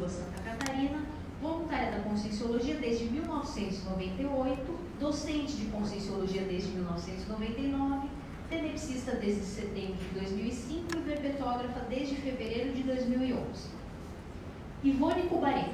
Santa Catarina, voluntária da Conscienciologia desde 1998, docente de Conscienciologia desde 1999, tenepsista desde setembro de 2005 e verbetógrafa desde fevereiro de 2011. Ivone Cubaré.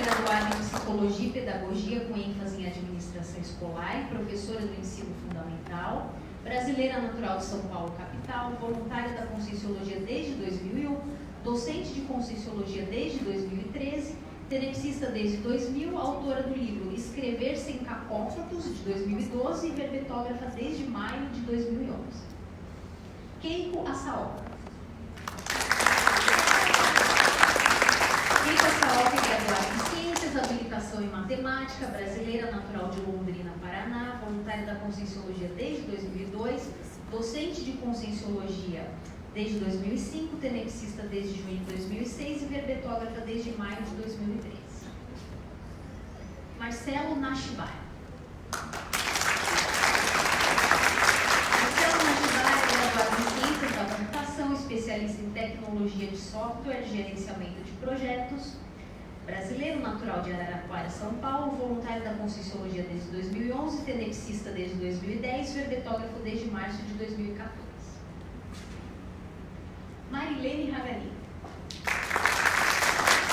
Graduada em Psicologia e Pedagogia com ênfase em Administração Escolar, professora do Ensino Fundamental, brasileira natural de São Paulo, capital, voluntária da Conscienciologia desde 2001, docente de Conscienciologia desde 2013, tenepsista desde 2000, autora do livro Escrever Sem Cacófatos, de 2012, e verbetógrafa desde maio de 2011. Keiko Assaoka. Keiko Assaoka é graduada em Ciências, habilitação em Matemática, brasileira natural de Londrina, Paraná, voluntária da Conscienciologia desde 2002, docente de Conscienciologia desde 2005, tenepsista desde junho de 2006 e verbetógrafa desde maio de 2013. Marcelo Nashibai. Marcelo Nashibai é graduado em Ciências da Computação, especialista em Tecnologia de Software, Gerenciamento de Projetos, brasileiro natural de Araraquara, São Paulo, voluntário da Conscienciologia desde 2011, tenepsista desde 2010, verbetógrafo desde março de 2014. Marilene Ragani.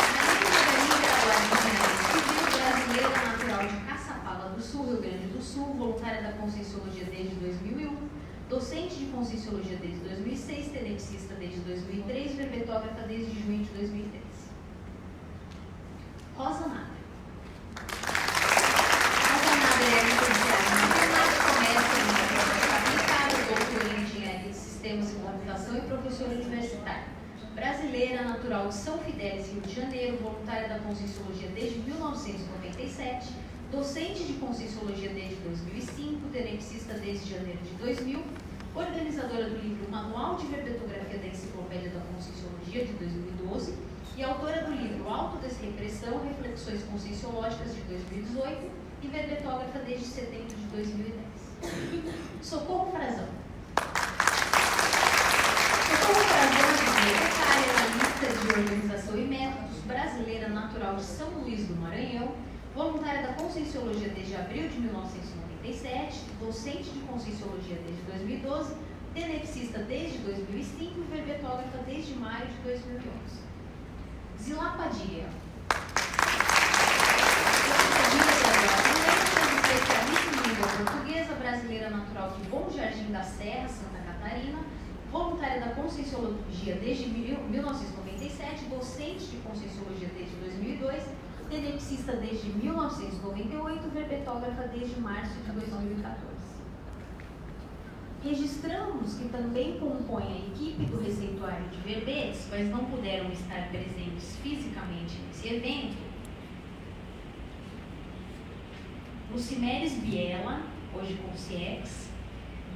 Marilene Ragani, graduada em Engenharia Civil, brasileira natural de Caçapava do Sul, Rio Grande do Sul, voluntária da Conscienciologia desde 2001, docente de Conscienciologia desde 2006, tenepsista desde 2003, verbetógrafa desde junho de 2013. Rosa Nader. Rosa Nader é licenciada em Matemática, mestre em Matemática Aplicada, doutora em Engenharia de Sistemas e Computação e professora universitária. Brasileira, natural de São Fidélis, Rio de Janeiro, voluntária da Conscienciologia desde 1997, docente de Conscienciologia desde 2005, tenepsista desde janeiro de 2000, organizadora do livro Manual de Verbetografia da Enciclopédia da Conscienciologia de 2012, e autora do livro Autodesrepressão, Reflexões Conscienciológicas de 2018 e verbetógrafa desde setembro de 2010. Socorro Frazão. Socorro Frazão é bibliotecária, analista de organização e métodos, brasileira natural de São Luís do Maranhão, voluntária da Conscienciologia desde abril de 1997, docente de Conscienciologia desde 2012, tenepsista desde 2005 e verbetógrafa desde maio de 2011. Zilá Padilha. Especialista em língua portuguesa, brasileira natural de Bom Jardim da Serra, Santa Catarina, voluntária da Conscienciologia desde 1997, docente de Conscienciologia desde 2002, tenepsista desde 1998, verbetógrafa desde março de 2014. Registramos que também compõem a equipe do receituário de verbetes, mas não puderam estar presentes fisicamente nesse evento, Lucimeres Biela, hoje com CIEX,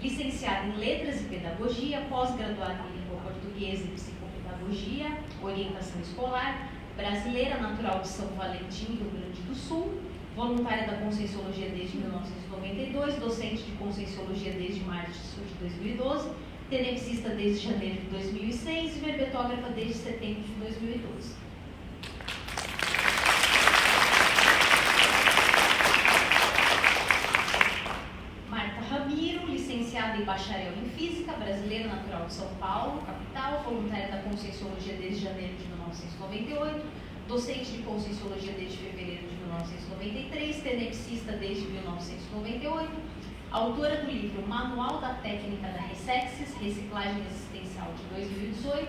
licenciada em Letras e Pedagogia, pós-graduada em Língua Portuguesa e Psicopedagogia, Orientação Escolar, brasileira natural de São Valentim, Rio Grande do Sul, voluntária da Conscienciologia desde 1992, docente de Conscienciologia desde março de 2012, tenepsista desde janeiro de 2006 e verbetógrafa desde setembro de 2012. Marta Ramiro, licenciada e bacharel em Física, brasileira natural de São Paulo, capital, voluntária da Conscienciologia desde janeiro de 1998, docente de Conscienciologia desde fevereiro de 1993, tenepsista desde 1998, autora do livro Manual da Técnica da Resexis, Reciclagem Existencial de 2018,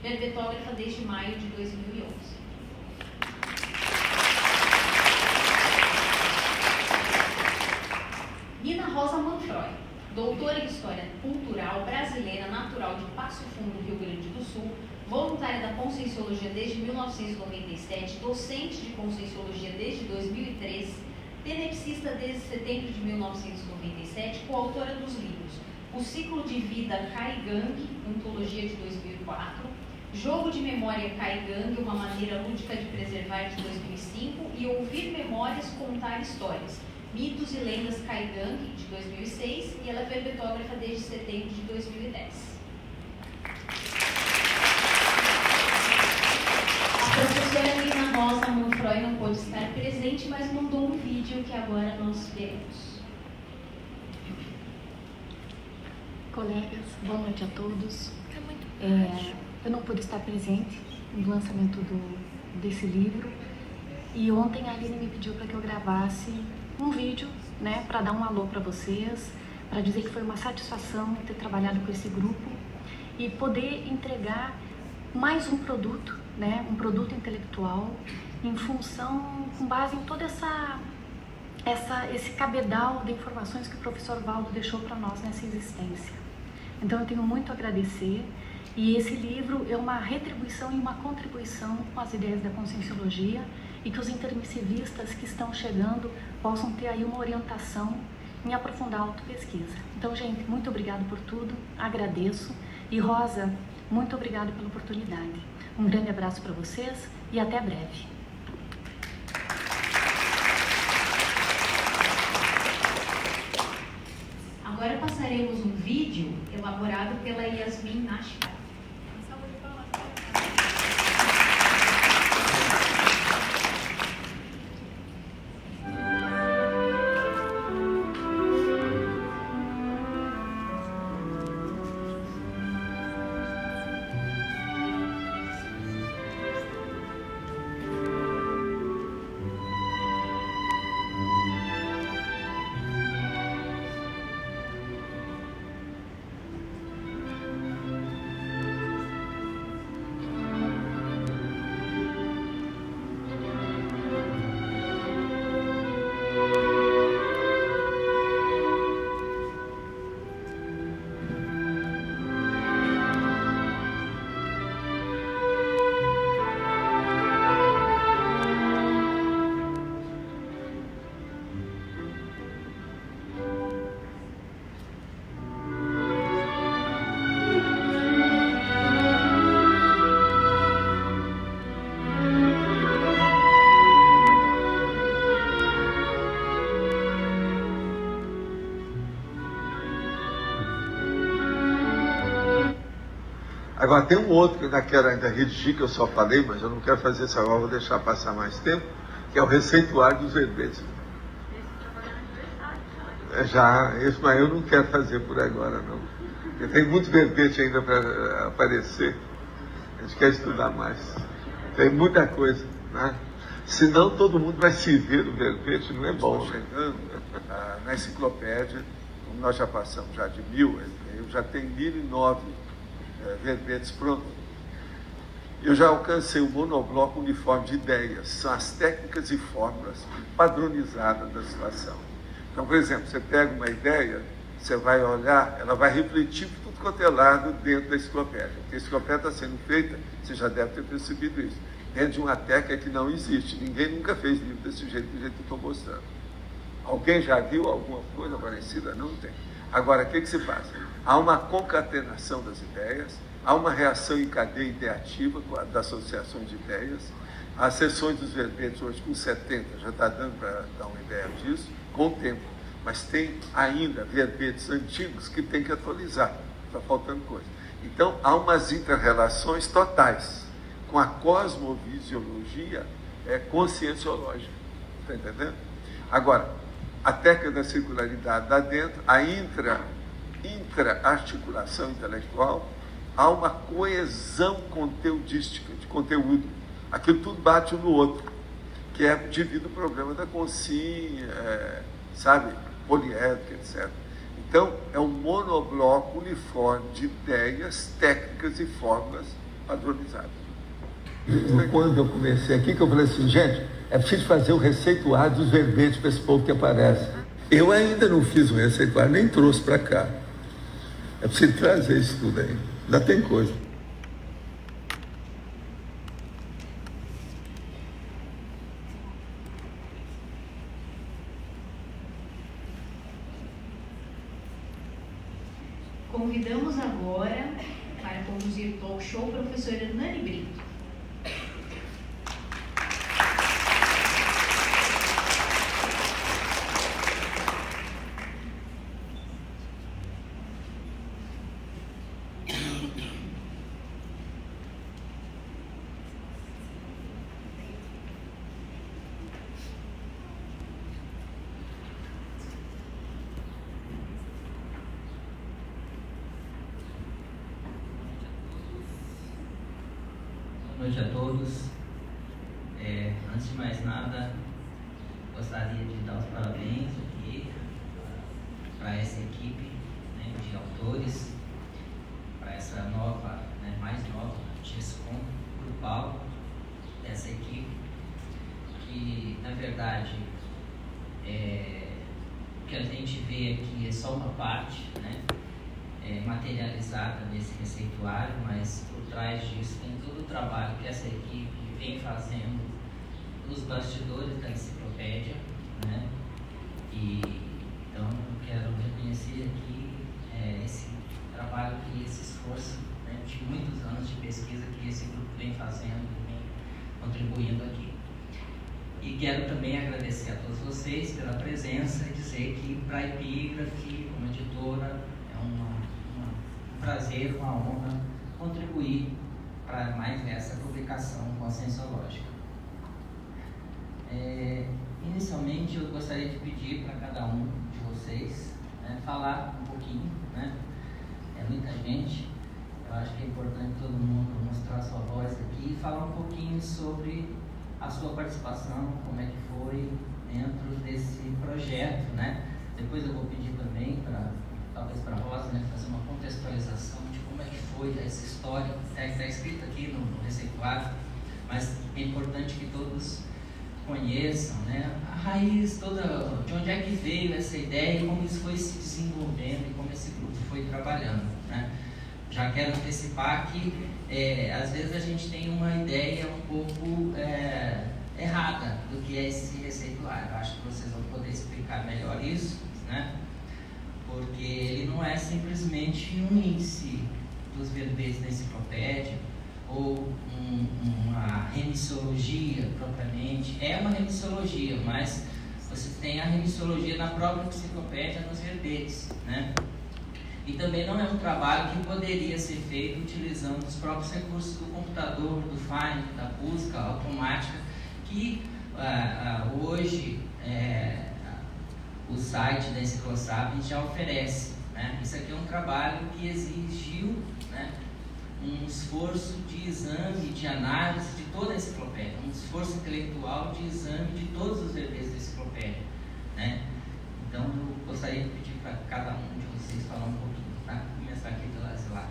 verbetógrafa desde maio de 2011. Nina Rosa Manfroy, doutora em História Cultural, brasileira natural de Passo Fundo, Rio Grande do Sul, voluntária da Conscienciologia desde 1997, docente de Conscienciologia desde 2003, tenepsista desde setembro de 1997, coautora dos livros O Ciclo de Vida Kaigang, Antologia de 2004, Jogo de Memória Kaigang, Uma Maneira Lúdica de Preservar, de 2005, e Ouvir Memórias, Contar Histórias, Mitos e Lendas Kaigang, de 2006, e ela é verbetógrafa desde setembro de 2010. pôde estar presente, mas mandou um vídeo que agora nós veremos. Colegas, boa noite a todos. Eu não pude estar presente no lançamento desse livro e ontem a Aline me pediu para que eu gravasse um vídeo, né, para dar um alô para vocês, para dizer que foi uma satisfação ter trabalhado com esse grupo e poder entregar mais um produto, né, um produto intelectual em função, com base em toda esse cabedal de informações que o professor Valdo deixou para nós nessa existência. Então eu tenho muito a agradecer e esse livro é uma retribuição e uma contribuição com as ideias da conscienciologia e que os intermissivistas que estão chegando possam ter aí uma orientação em aprofundar a autopesquisa. Então, gente, muito obrigado por tudo, agradeço. E Rosa, muito obrigado pela oportunidade. Um grande abraço para vocês e até breve. Agora passaremos um vídeo elaborado pela Yasmin Nashka. Agora tem um outro que eu ainda quero redigir, que eu só falei, mas eu não quero fazer isso agora, vou deixar passar mais tempo, que é o receituário dos verbetes. Mas eu não quero fazer por agora, não. Porque tem muito verbete ainda para aparecer. A gente quer estudar mais. Tem muita coisa, né? Senão todo mundo vai se ver no verbete, não é bom. Chegando na enciclopédia, como nós já passamos já de 1000, eu já tenho 1009 verbetes prontos. Eu já alcancei o monobloco uniforme de ideias, são as técnicas e fórmulas padronizadas da situação. Então, por exemplo, você pega uma ideia, você vai olhar, ela vai refletir por tudo quanto é lado dentro da enciclopédia. Porque a enciclopédia está sendo feita, você já deve ter percebido isso, dentro de uma técnica que não existe. Ninguém nunca fez livro desse jeito, do jeito que eu estou mostrando. Alguém já viu alguma coisa parecida? Não tem. Agora, o que se faz? Há uma concatenação das ideias, há uma reação em cadeia ideativa das associações de ideias. As sessões dos verbetes hoje com 70 já está dando para dar uma ideia disso, com o tempo. Mas tem ainda verbetes antigos que tem que atualizar, está faltando coisa. Então, há umas inter-relações totais com a cosmovisiologia conscienciológica. Está entendendo? Agora, a técnica da circularidade dá dentro, a intra-articulação intelectual, há uma coesão conteudística, de conteúdo. Aquilo tudo bate um no outro, que é devido ao problema da consciência, poliédrica, etc. Então, é um monobloco uniforme de ideias, técnicas e fórmulas padronizadas. Quando eu comecei aqui, que eu falei assim, gente, é preciso fazer o receituário dos verbetes para esse povo que aparece. Eu ainda não fiz o receituário, nem trouxe para cá. É preciso trazer isso tudo aí. Ainda tem coisa. Convidamos agora para conduzir o talk show a professora Nani Brito. noite a todos. Antes de mais nada, gostaria de dar os parabéns aqui para essa equipe, né, de autores, para essa nova, né, mais nova, GESCOM grupal dessa equipe, que na verdade o que a gente vê aqui é só uma parte, né, materializada nesse receituário, mas por trás disso tem todo o trabalho que essa equipe vem fazendo nos bastidores da enciclopédia, né? E então eu quero reconhecer aqui esse trabalho e esse esforço, né, de muitos anos de pesquisa que esse grupo vem fazendo, vem contribuindo aqui. E quero também agradecer a todos vocês pela presença e dizer que para a Epígrafe, como editora, é um prazer, uma honra contribuir para mais essa publicação conscienciológica. Inicialmente, eu gostaria de pedir para cada um de vocês, né, falar um pouquinho, né? É muita gente, eu acho que é importante todo mundo mostrar a sua voz aqui e falar um pouquinho sobre a sua participação, como é que foi dentro desse projeto, né? Depois eu vou pedir também talvez para a Rosa, né, fazer uma contextualização de como é que foi essa história, que está escrito aqui no receituário, mas é importante que todos conheçam, né, a raiz toda, de onde é que veio essa ideia e como isso foi se desenvolvendo e como esse grupo foi trabalhando, né? Já quero antecipar que às vezes a gente tem uma ideia um pouco errada do que é esse receituário. Acho que vocês vão poder explicar melhor isso, né? Porque ele não é simplesmente um índice dos verbetes da enciclopédia ou uma remissologia propriamente. É uma remissologia, mas você tem a remissologia na própria enciclopédia nos verbetes, né? E também não é um trabalho que poderia ser feito utilizando os próprios recursos do computador, do Find, da busca automática, que hoje o site da Enciclosapiens já oferece, né? Isso aqui é um trabalho que exigiu, né, um esforço de exame, de análise de toda a enciclopédia, um esforço intelectual de exame de todos os verbetes da enciclopédia, né? Então eu gostaria de pedir para cada um de vocês falar um pouquinho, tá? Vou começar aqui pela Zilá.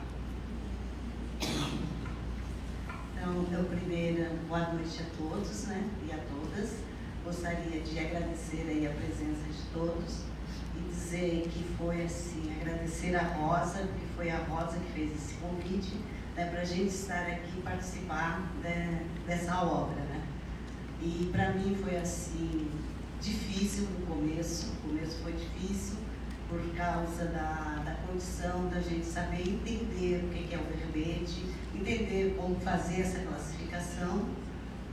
Então, eu primeiro, boa noite a todos, né, e a todas. Gostaria de agradecer aí a presença de todos e dizer que foi assim, agradecer a Rosa, porque foi a Rosa que fez esse convite, né, para a gente estar aqui e participar dessa obra, né. E para mim foi assim, difícil no começo, o começo foi difícil por causa da condição da gente saber entender o que é o verbete, entender como fazer essa classificação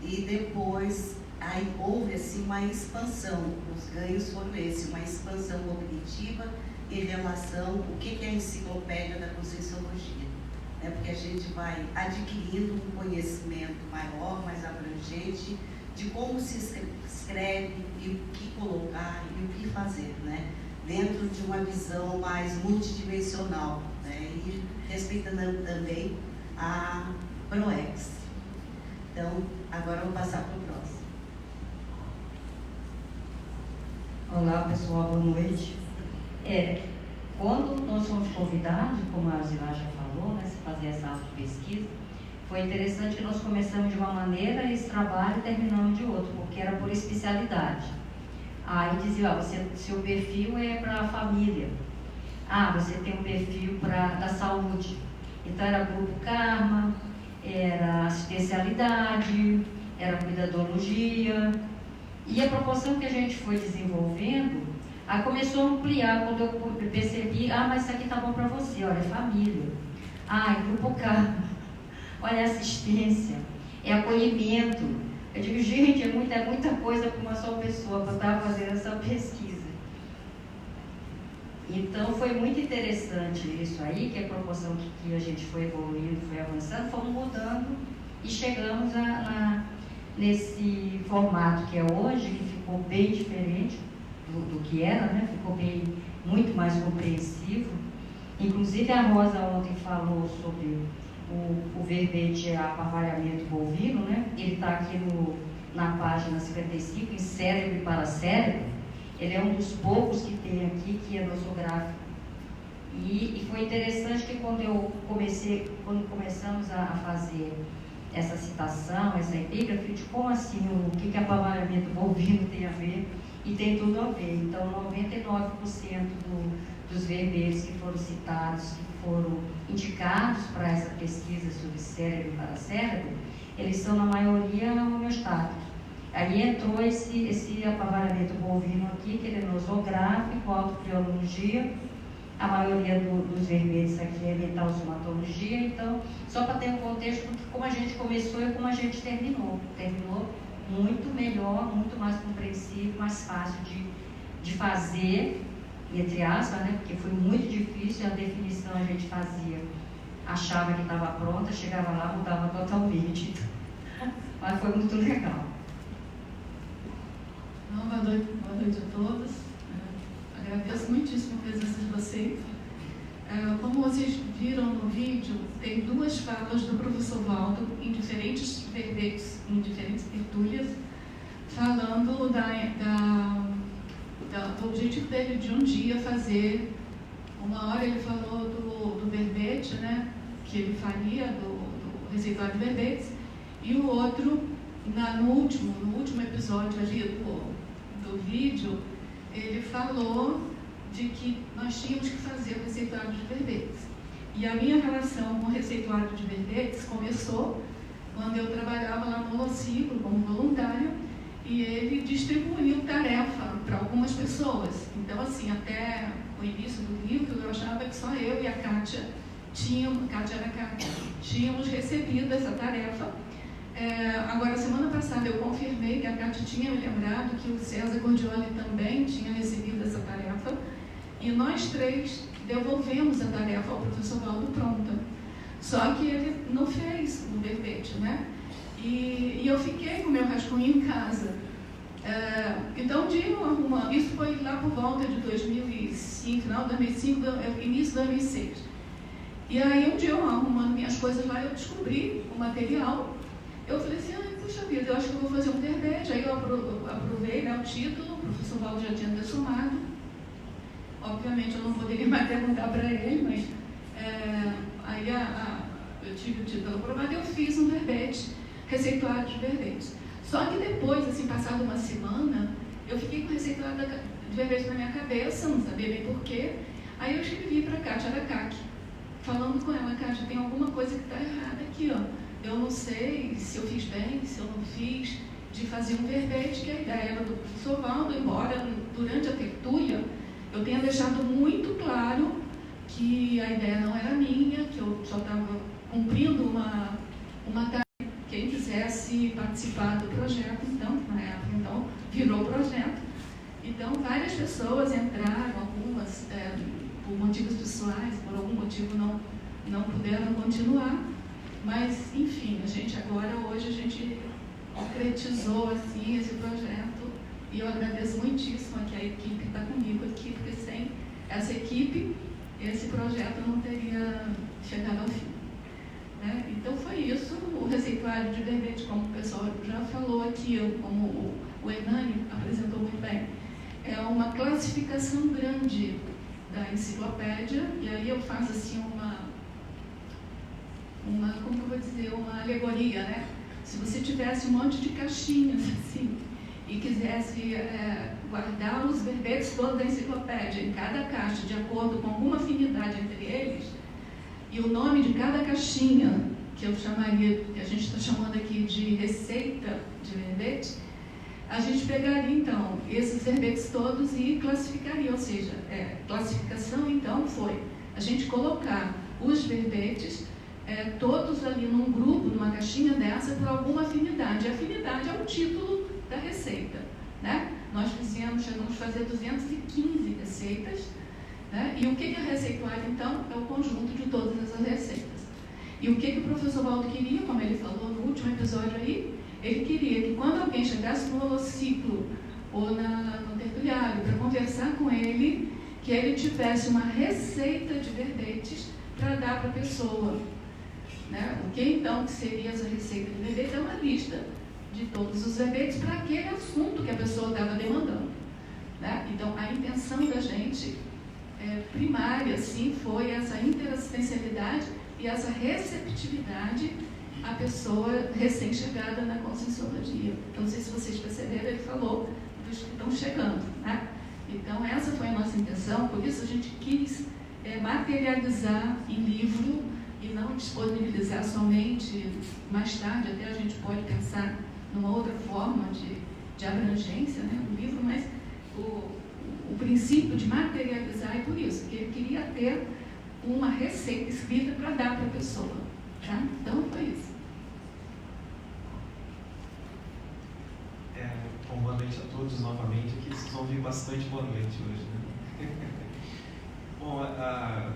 e depois aí houve assim uma expansão, os ganhos foram esses, uma expansão cognitiva em relação ao que é a enciclopédia da Conscienciologia, né? Porque a gente vai adquirindo um conhecimento maior, mais abrangente de como se escreve e o que colocar e o que fazer, né? Dentro de uma visão mais multidimensional, né? E respeitando também a PROEX. Então, agora eu vou passar para o próximo. Olá pessoal, boa noite. Quando nós fomos convidados, como a Zilá já falou, né, a fazer essa auto-pesquisa, foi interessante que nós começamos de uma maneira esse trabalho e terminamos de outra, porque era por especialidade. Aí dizia, seu perfil é para a família. Você tem um perfil da saúde. Então era grupo karma, era assistencialidade, era cuidadologia. E a proporção que a gente foi desenvolvendo, começou a ampliar quando eu percebi, mas isso aqui tá bom para você, olha, é família. É grupo karma, olha, é assistência, é acolhimento. Eu digo, gente, é muita coisa para uma só pessoa para estar fazendo essa pesquisa. Então foi muito interessante isso aí, que a proporção que a gente foi evoluindo, foi avançando, fomos mudando e chegamos nesse formato que é hoje, que ficou bem diferente do que era, né? Ficou muito mais compreensivo. Inclusive a Rosa ontem falou sobre o verbete aparvalhamento bovino, né? Ele está aqui na página 55, em cérebro e paracérebro. Ele é um dos poucos que tem aqui, que é nosográfico. E foi interessante que quando começamos a fazer essa citação, essa epígrafe, de como assim, o que aparvalhamento bovino tem a ver, e tem tudo a ver. Então, 99% dos verbetes que foram citados, que foram indicados para essa pesquisa sobre cérebro e paracérebro, eles são, na maioria, homeostáticos. Aí entrou esse aparvalhamento bovino aqui, que ele é nosográfico, autocriologia. A maioria dos verbetes aqui é metalsomatologia. Então, só para ter um contexto, porque como a gente começou e como a gente terminou. Terminou muito melhor, muito mais compreensível, mais fácil de fazer, entre aspas, né? Porque foi muito difícil, a definição a gente fazia, achava que estava pronta, chegava lá, mudava totalmente. Mas foi muito legal. Boa noite a todos. Agradeço muitíssimo a presença de vocês. Como vocês viram no vídeo, tem duas falas do professor Waldo em diferentes verbetes, em diferentes tertúlias, falando do objetivo dele de um dia fazer. Uma hora ele falou do verbete, né, que ele faria, do receituário de verbetes, e o outro, no último episódio ali do vídeo, ele falou de que nós tínhamos que fazer o receituário de verbetes. E a minha relação com o receituário de verbetes começou quando eu trabalhava lá no Holociclo como voluntário, e ele distribuiu tarefa para algumas pessoas. Então, assim, até o início do livro, eu achava que só eu e a Kátia tínhamos recebido essa tarefa. Agora, semana passada, eu confirmei que a Kátia tinha me lembrado que o César Gordioli também tinha recebido essa tarefa, e nós três devolvemos a tarefa ao professor Waldo pronta. Só que ele não fez o verbete, né? E eu fiquei com o meu rascunho em casa. Então, um dia eu arrumando, isso foi lá por volta de 2005, final de 2005, início de 2006. E aí, um dia eu arrumando minhas coisas lá, eu descobri o material. Eu falei assim, puxa vida, eu acho que eu vou fazer um verbete. Aí eu aprovei, né, o título, o professor Waldo já tinha somado. Obviamente eu não poderia mais perguntar para ele, mas aí eu tive o título aprovado e eu fiz um verbete, receituário de verbetes. Só que depois, assim, passada uma semana, eu fiquei com o receituário de verbetes na minha cabeça, não sabia bem porquê. Aí eu escrevi para a Kátia Aracaki, falando com ela, Kátia, tem alguma coisa que está errada aqui, ó. Eu não sei se eu fiz bem, se eu não fiz, de fazer um verbete, que a ideia era do professor Waldo, embora durante a tertúlia eu tenha deixado muito claro que a ideia não era minha, que eu só estava cumprindo uma tarefa. Quem quisesse participar do projeto, então, na época, então, virou projeto. Então, várias pessoas entraram, algumas por motivos pessoais, por algum motivo não puderam continuar. Mas, enfim, hoje a gente concretizou assim, esse projeto, e eu agradeço muitíssimo aqui a equipe que está comigo aqui, porque sem essa equipe, esse projeto não teria chegado ao fim. Né? Então foi isso, o receituário de verbete, como o pessoal já falou aqui, como o Hernani apresentou muito bem, é uma classificação grande da enciclopédia, e aí eu faço assim como que eu vou dizer, uma alegoria, né? Se você tivesse um monte de caixinhas, assim, e quisesse guardar os verbetes todos da enciclopédia, em cada caixa, de acordo com alguma afinidade entre eles, e o nome de cada caixinha, que eu chamaria, que a gente está chamando aqui de receita de verbete, a gente pegaria, então, esses verbetes todos e classificaria, ou seja, classificação, então, foi a gente colocar os verbetes todos ali num grupo, numa caixinha dessa, por alguma afinidade. A afinidade é o título da receita, né? Nós chegamos a fazer 215 receitas, né? E o que é receituário, então? É o conjunto de todas essas receitas. E o que o professor Waldo queria, como ele falou no último episódio aí, ele queria que quando alguém chegasse no holociclo ou no tertuliário para conversar com ele, que ele tivesse uma receita de verbetes para dar para a pessoa. né? O que então que seria essa receita de verbete? É uma lista de todos os verbetes para aquele assunto que a pessoa estava demandando, né? Então, a intenção da gente primária, assim, foi essa interassistencialidade e essa receptividade à pessoa recém-chegada na conscienciologia. Eu não sei se vocês perceberam, ele falou dos que estão chegando, né? Então, essa foi a nossa intenção, por isso a gente quis materializar em livro e não disponibilizar somente mais tarde, até a gente pode pensar numa outra forma de abrangência, né, do livro, mas o princípio de materializar é por isso, que ele queria ter uma receita escrita para dar para a pessoa, tá? Então, foi isso. Bom, boa noite a todos novamente. Aqui vocês vão ouvir bastante boa noite hoje, né? Bom, a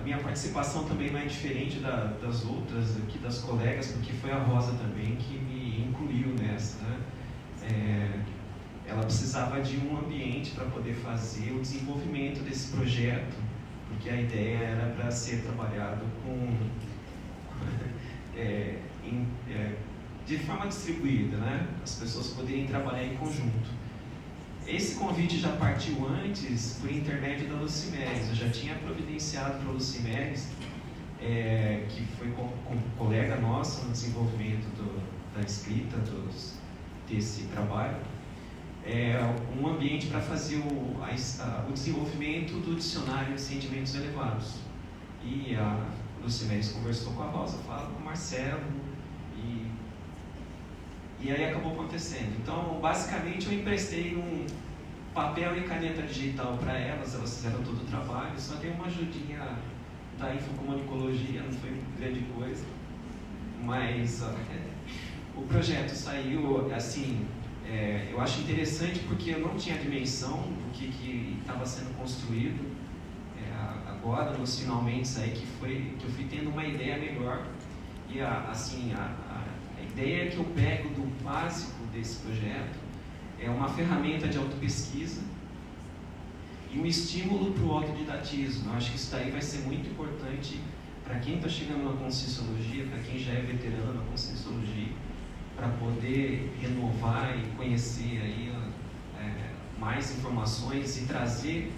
minha participação também não é diferente das outras aqui, das colegas, porque foi a Rosa também que me incluiu nessa, né? Ela precisava de um ambiente para poder fazer o desenvolvimento desse projeto, porque a ideia era para ser trabalhado de forma distribuída, né? As pessoas poderem trabalhar em conjunto. Esse convite já partiu antes por intermédio da Lucimeres. Eu já tinha providenciado para a Lucimeres, que foi colega nossa no desenvolvimento da escrita desse trabalho, um ambiente para fazer o desenvolvimento do dicionário de sentimentos elevados. E a Lucimeres conversou com a Rosa, falou com o Marcelo, e aí acabou acontecendo. Então, basicamente, eu emprestei um papel e caneta digital para elas fizeram todo o trabalho, só dei uma ajudinha da infocomunicologia, não foi grande coisa, mas o projeto saiu, assim, eu acho interessante porque eu não tinha dimensão do que estava sendo construído, agora, nos finalmente aí que eu fui tendo uma ideia melhor, e a ideia que eu pego do básico desse projeto é uma ferramenta de autopesquisa e um estímulo para o autodidatismo. Eu acho que isso daí vai ser muito importante para quem está chegando na conscienciologia, para quem já é veterano na conscienciologia, para poder renovar e conhecer aí, mais informações e trazer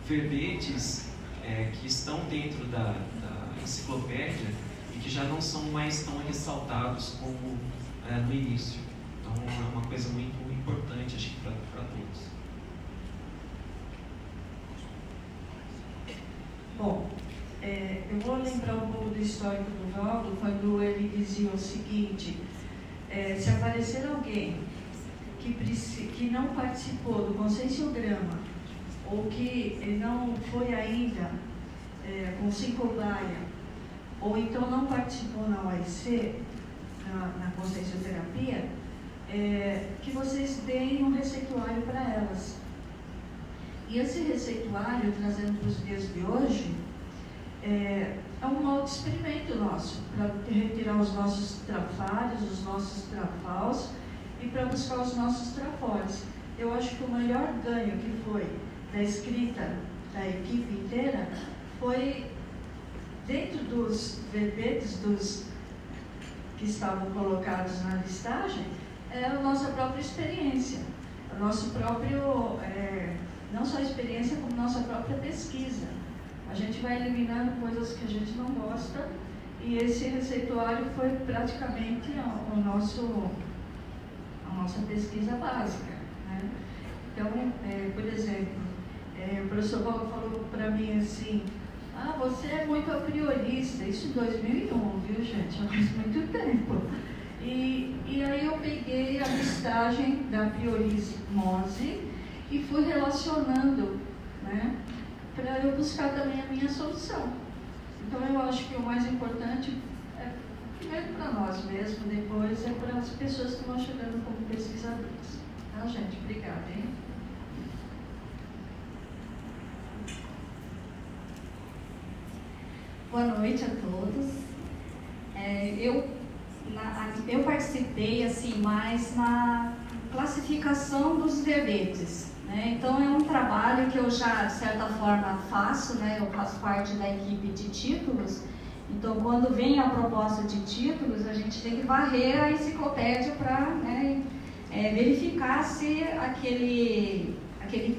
verbetes que estão dentro da enciclopédia e que já não são mais tão ressaltados como no início. Então é uma coisa muito importante, acho que para todos. Bom, eu vou lembrar um pouco do histórico do Valdo, quando ele dizia o seguinte: se aparecer alguém que não participou do conscienciograma ou que não foi ainda com Sincobaia, ou então não participou na OIC, na consciencioterapia, que vocês deem um receituário para elas. E esse receituário, trazendo para os dias de hoje, é um modo de experimento nosso, para retirar os nossos trafalhos, os nossos trafaus, e para buscar os nossos trafores. Eu acho que o maior ganho que foi da escrita da equipe inteira foi, dentro dos verbetes que estavam colocados na listagem, a nossa própria experiência, o nosso próprio, não só a experiência, como nossa própria pesquisa. A gente vai eliminando coisas que a gente não gosta, e esse receituário foi praticamente a nossa pesquisa básica, né? Então, por exemplo, o professor Paulo falou para mim assim: você é muito a priorista. Isso em 2001, viu, gente? Já faz muito tempo. E aí eu peguei a listagem da priorismose e fui relacionando, né, para eu buscar também a minha solução. Então eu acho que o mais importante é primeiro para nós mesmos, depois é para as pessoas que vão chegando como pesquisadores. Tá, gente? Obrigada, hein? Boa noite a todos. Eu participei assim mais na classificação dos verbetes, né? Então é um trabalho que eu já de certa forma faço, né? Eu faço parte da equipe de títulos Então, quando vem a proposta de títulos, a gente tem que varrer a enciclopédia para, né, verificar se aquele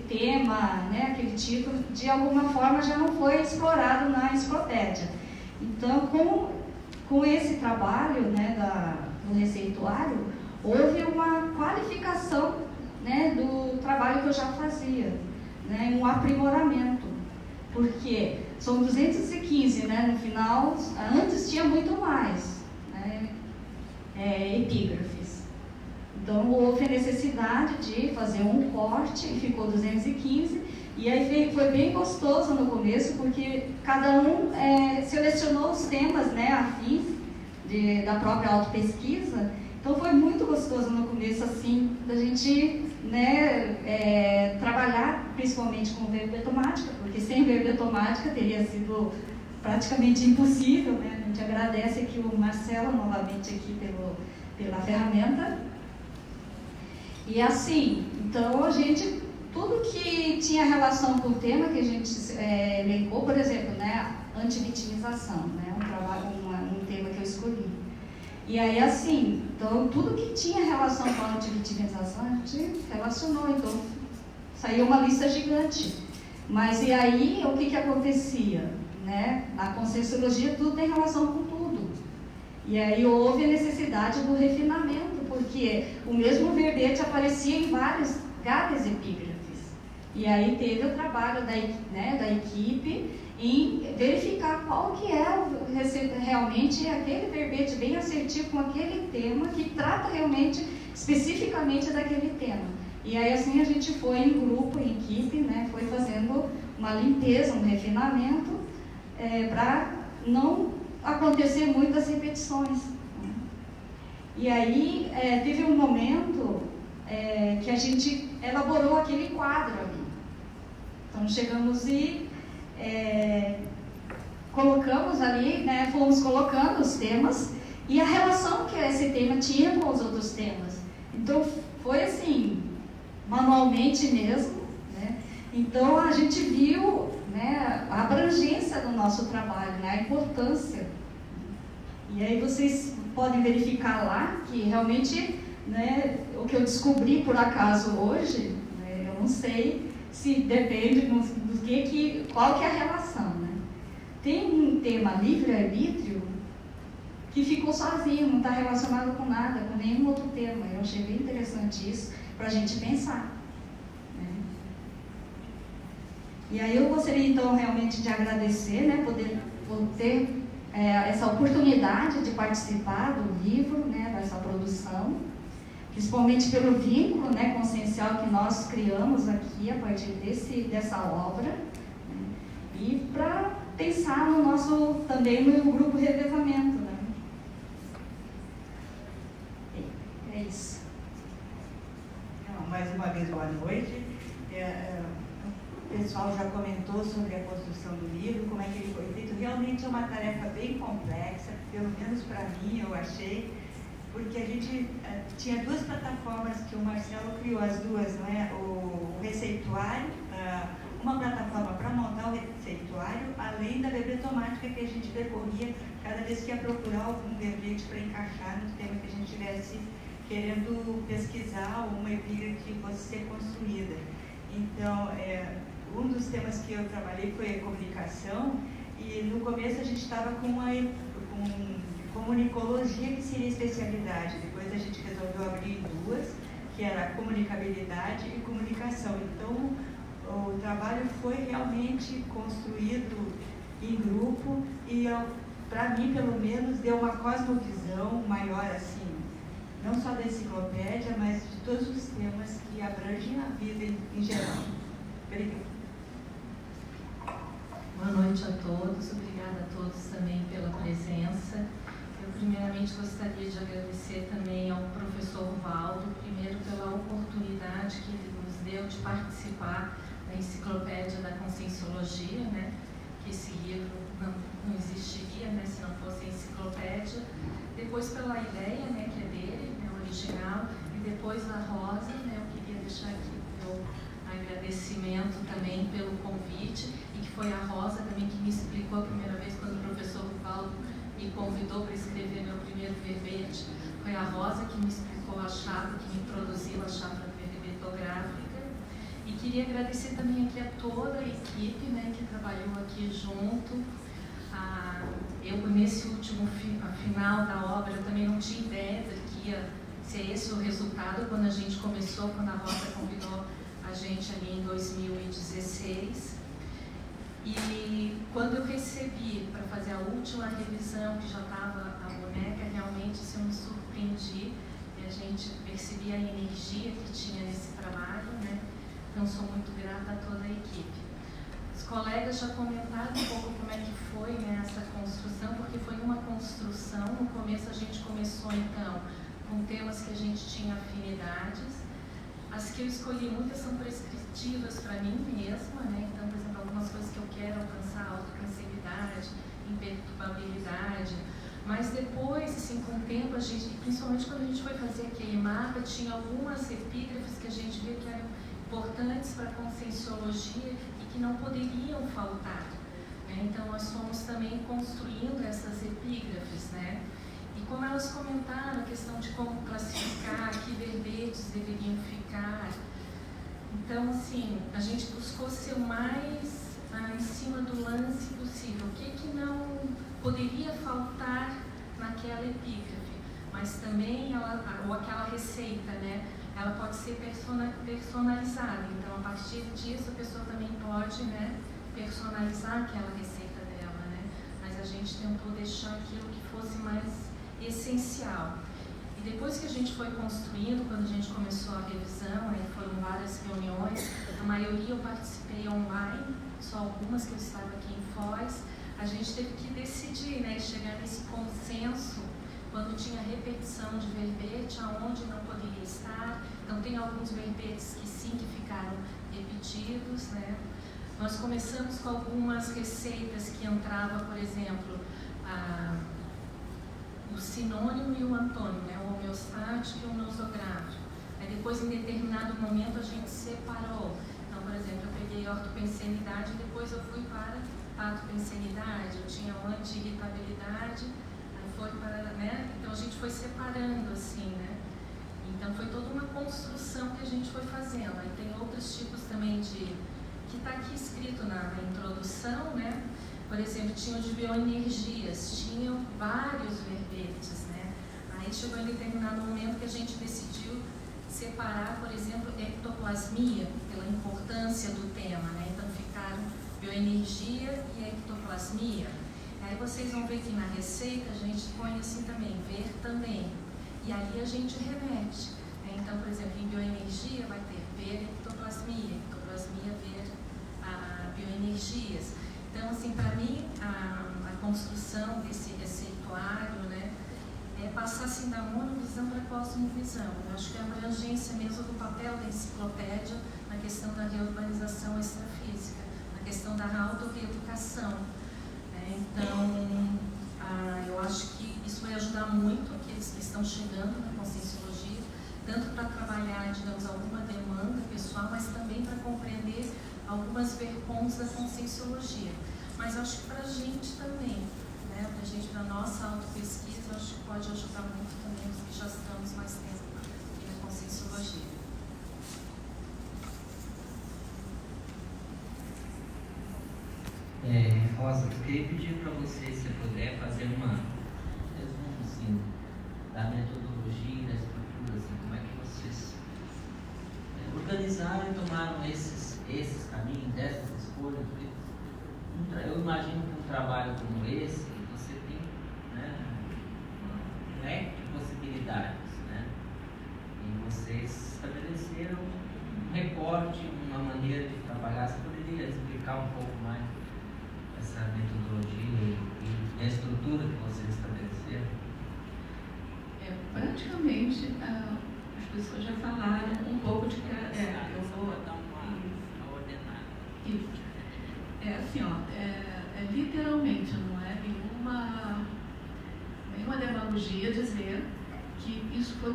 tema, né, aquele título, de alguma forma já não foi explorado na enciclopédia. Então, com esse trabalho, né, do receituário, houve uma qualificação, né, do trabalho que eu já fazia, né, um aprimoramento, porque são 215, né, no final, antes tinha muito mais, né, epígrafes. Então, houve a necessidade de fazer um corte e ficou 215, e aí foi bem gostoso no começo, porque cada um selecionou os temas, né, afins da própria autopesquisa. Então, foi muito gostoso no começo, assim, da gente, né, trabalhar principalmente com verbetomática, porque sem verbetomática teria sido praticamente impossível, né? A gente agradece aqui o Marcelo novamente aqui pela ferramenta. E assim, então a gente, tudo que tinha relação com o tema que a gente elencou, por exemplo, né, antivitimização, né, um tema que eu escolhi. E aí assim, então tudo que tinha relação com a antivitimização, a gente relacionou, então saiu uma lista gigante. Mas e aí, o que acontecia? Né? Na Conscienciologia tudo tem relação com tudo. E aí houve a necessidade do refinamento, porque o mesmo verbete aparecia em várias epígrafes. E aí teve o trabalho da equipe em verificar qual que é realmente aquele verbete bem assertivo com aquele tema, que trata realmente, especificamente daquele tema. E aí assim a gente foi em grupo, em equipe, né, foi fazendo uma limpeza, um refinamento, para não acontecer muitas repetições. E aí teve um momento que a gente elaborou aquele quadro ali. Então chegamos e colocamos ali, né, fomos colocando os temas e a relação que esse tema tinha com os outros temas. Então foi assim, manualmente mesmo, né? Então a gente viu, né, a abrangência do nosso trabalho, né, a importância. E aí vocês podem verificar lá que realmente, né, o que eu descobri por acaso hoje, né, eu não sei se depende qual que é a relação, né? Tem um tema livre-arbítrio que ficou sozinho, não está relacionado com nada, com nenhum outro tema. Eu achei bem interessante isso, para a gente pensar. Né? E aí eu gostaria então realmente de agradecer, né, por ter essa oportunidade de participar do livro, né, dessa produção, principalmente pelo vínculo, né, consciencial que nós criamos aqui a partir dessa obra, né, e para pensar também no grupo Revezamento. Né? É isso. Então, mais uma vez, boa noite. O pessoal já comentou sobre a construção do livro, como é que ele foi feito. Realmente é uma tarefa bem complexa, pelo menos para mim, eu achei, porque a gente tinha duas plataformas que o Marcelo criou, as duas, não é? O receituário, uma plataforma para montar o receituário, além da verbetomática que a gente percorria cada vez que ia procurar algum verbete para encaixar no tema que a gente estivesse querendo pesquisar, ou uma epígrafe que fosse ser construída. Então, um dos temas que eu trabalhei foi a comunicação, e no começo a gente estava com comunicologia, que seria especialidade. Depois a gente resolveu abrir em duas, que era comunicabilidade e comunicação. Então, o trabalho foi realmente construído em grupo e, para mim, pelo menos, deu uma cosmovisão maior, assim, não só da enciclopédia, mas de todos os temas que abrangem a vida em geral. Obrigada. Boa noite a todos, obrigada a todos também pela presença. Eu primeiramente gostaria de agradecer também ao professor Valdo, primeiro pela oportunidade que ele nos deu de participar da Enciclopédia da Conscienciologia, né? Que esse livro não existiria, né, se não fosse a enciclopédia. Depois pela ideia, né, que é dele, né, original, e depois da Rosa, né, eu queria deixar aqui o meu agradecimento também pelo convite, e que foi a Rosa também que me explicou a primeira vez quando o professor Valdo me convidou para escrever meu primeiro verbete. Foi a Rosa que me explicou a chave, que me introduziu a chave verbetográfica. E queria agradecer também aqui a toda a equipe, né, que trabalhou aqui junto. Eu, nesse último final da obra, eu também não tinha ideia de que ia ser esse o resultado quando a gente começou, quando a Rosa convidou a gente ali em 2016. E quando eu recebi para fazer a última revisão, que já estava a boneca, realmente assim, eu me surpreendi e a gente percebia a energia que tinha nesse trabalho, né? Então sou muito grata a toda a equipe. Os colegas já comentaram um pouco como é que foi, né, essa construção, porque foi uma construção. No começo a gente começou então com temas que a gente tinha afinidades. As que eu escolhi, muitas são prescritivas para mim mesma, né? Então, por exemplo, algumas coisas que eu quero alcançar, autocancelidade, imperturbabilidade. Mas depois, assim, com o tempo, a gente, principalmente quando a gente foi fazer aquele mapa, tinha algumas epígrafes que a gente viu que eram importantes para a conscienciologia e que não poderiam faltar, né? Então, nós fomos também construindo essas epígrafes, né? E como elas comentaram a questão de como classificar, que verbetes deveriam ficar. Então, assim, a gente buscou ser o mais em cima do lance possível. O que não poderia faltar naquela epígrafe, mas também ou aquela receita, né? Ela pode ser personalizada. Então, a partir disso, a pessoa também pode, né, personalizar aquela receita dela, né? Mas a gente tentou deixar aquilo que fosse mais essencial. E depois que a gente foi construindo, quando a gente começou a revisão, aí foram várias reuniões, a maioria eu participei online, só algumas que eu estava aqui em Foz. A gente teve que decidir, né, chegar nesse consenso quando tinha repetição de verbete, aonde não poderia estar. Então tem alguns verbetes que sim, que ficaram repetidos, né? Nós começamos com algumas receitas que entrava, por exemplo, o sinônimo e o antônimo, né? O homeostático e o nosográfico. Aí depois, em determinado momento, a gente separou. Então, por exemplo, eu peguei ortopensenidade e depois eu fui para patopensenidade. Eu tinha o anti-irritabilidade, aí foi para, né? Então, a gente foi separando assim, né? Então, foi toda uma construção que a gente foi fazendo. Aí tem outros tipos também que está aqui escrito na introdução, né? Por exemplo, tinham de bioenergias, tinham vários verbetes, né? Aí chegou em determinado momento que a gente decidiu separar, por exemplo, ectoplasmia, pela importância do tema, né? Então ficaram bioenergia e ectoplasmia. Aí vocês vão ver que na receita a gente põe assim também, ver também. E ali a gente remete, né? Então, por exemplo, em bioenergia vai ter ver ectoplasmia, ver bioenergias. Então, assim, para mim, a construção desse receituário, né, é passar, assim, da monovisão para a cosmovisão. Eu acho que é a abrangência mesmo do papel da enciclopédia na questão da reurbanização extrafísica, na questão da autorreeducação, né? Então, eu acho que isso vai ajudar muito aqueles que estão chegando na conscienciologia, tanto para trabalhar, digamos, alguma demanda pessoal, mas também para compreender algumas verpons da conscienciologia. Mas acho que para a gente também, né? Para a gente, para a nossa autopesquisa, acho que pode ajudar muito também os que já estamos mais tempo aqui na conscienciologia. Rosa, eu queria pedir para você, se puder, fazer uma resumo, assim, da metodologia, da estrutura, assim, como é que vocês organizaram e tomaram esses caminhos, essas escolhas, porque eu imagino que um trabalho como esse, você tem, né, um leque de possibilidades, né? E vocês estabeleceram um recorte, uma maneira de trabalhar. Você poderia explicar um pouco mais essa metodologia e a estrutura que vocês estabeleceram? Praticamente, as pessoas já falaram um pouco de cada. Eu vou dar uma ordenada. Isso. Assim, literalmente, não é nenhuma demagogia dizer que isso foi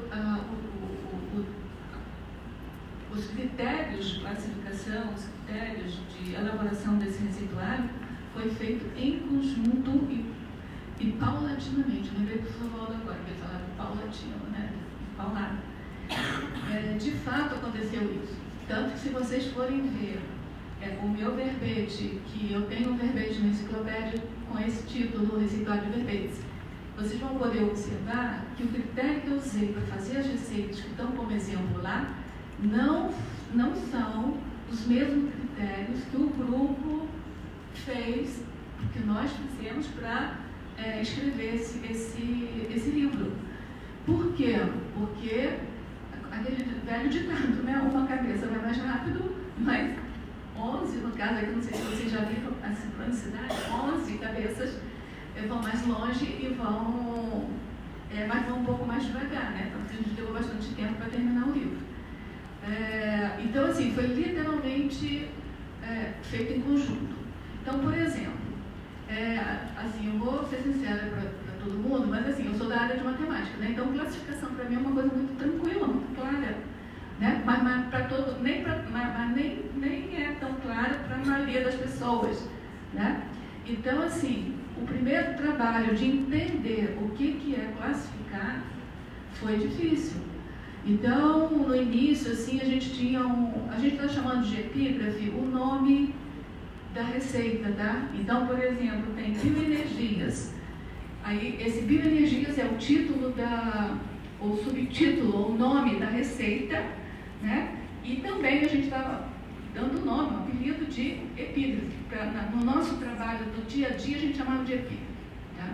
os critérios de classificação, os critérios de elaboração desse receituário foi feito em conjunto e paulatinamente. Lembrei do Flovaldo agora, que ele falava paulatino, né? Paulado. De fato aconteceu isso. Tanto que se vocês forem ver o meu verbete, que eu tenho um verbete na enciclopédia com esse título, Receituário de Verbetes, vocês vão poder observar que o critério que eu usei para fazer as receitas que estão como exemplo lá, não são os mesmos critérios que o grupo fez, que nós fizemos para escrever esse livro. Por quê? Porque aquele velho ditado, né? Uma cabeça vai mais rápido, mas 11, no caso aqui, não sei se vocês já viram a sincronicidade, 11 cabeças vão mais longe e mas vão um pouco mais devagar, né? Então a gente levou bastante tempo para terminar o livro. Então, assim, foi literalmente feito em conjunto. Então, por exemplo, assim, eu vou ser sincera para todo mundo, mas assim, eu sou da área de matemática, né? Então, classificação para mim é uma coisa muito tranquila, muito clara, né? Mas para todo, nem é tão clara para a maioria das pessoas, né? Então, assim, o primeiro trabalho de entender o que é classificar foi difícil. Então, no início, assim, a gente está chamando de epígrafe o nome da receita, tá? Então, por exemplo, tem bioenergias. Aí, esse bioenergias é o título ou subtítulo, ou nome da receita, né? E também a gente estava dando nome, um apelido de epígrafe. No nosso trabalho do dia a dia, a gente chamava de epígrafe, tá?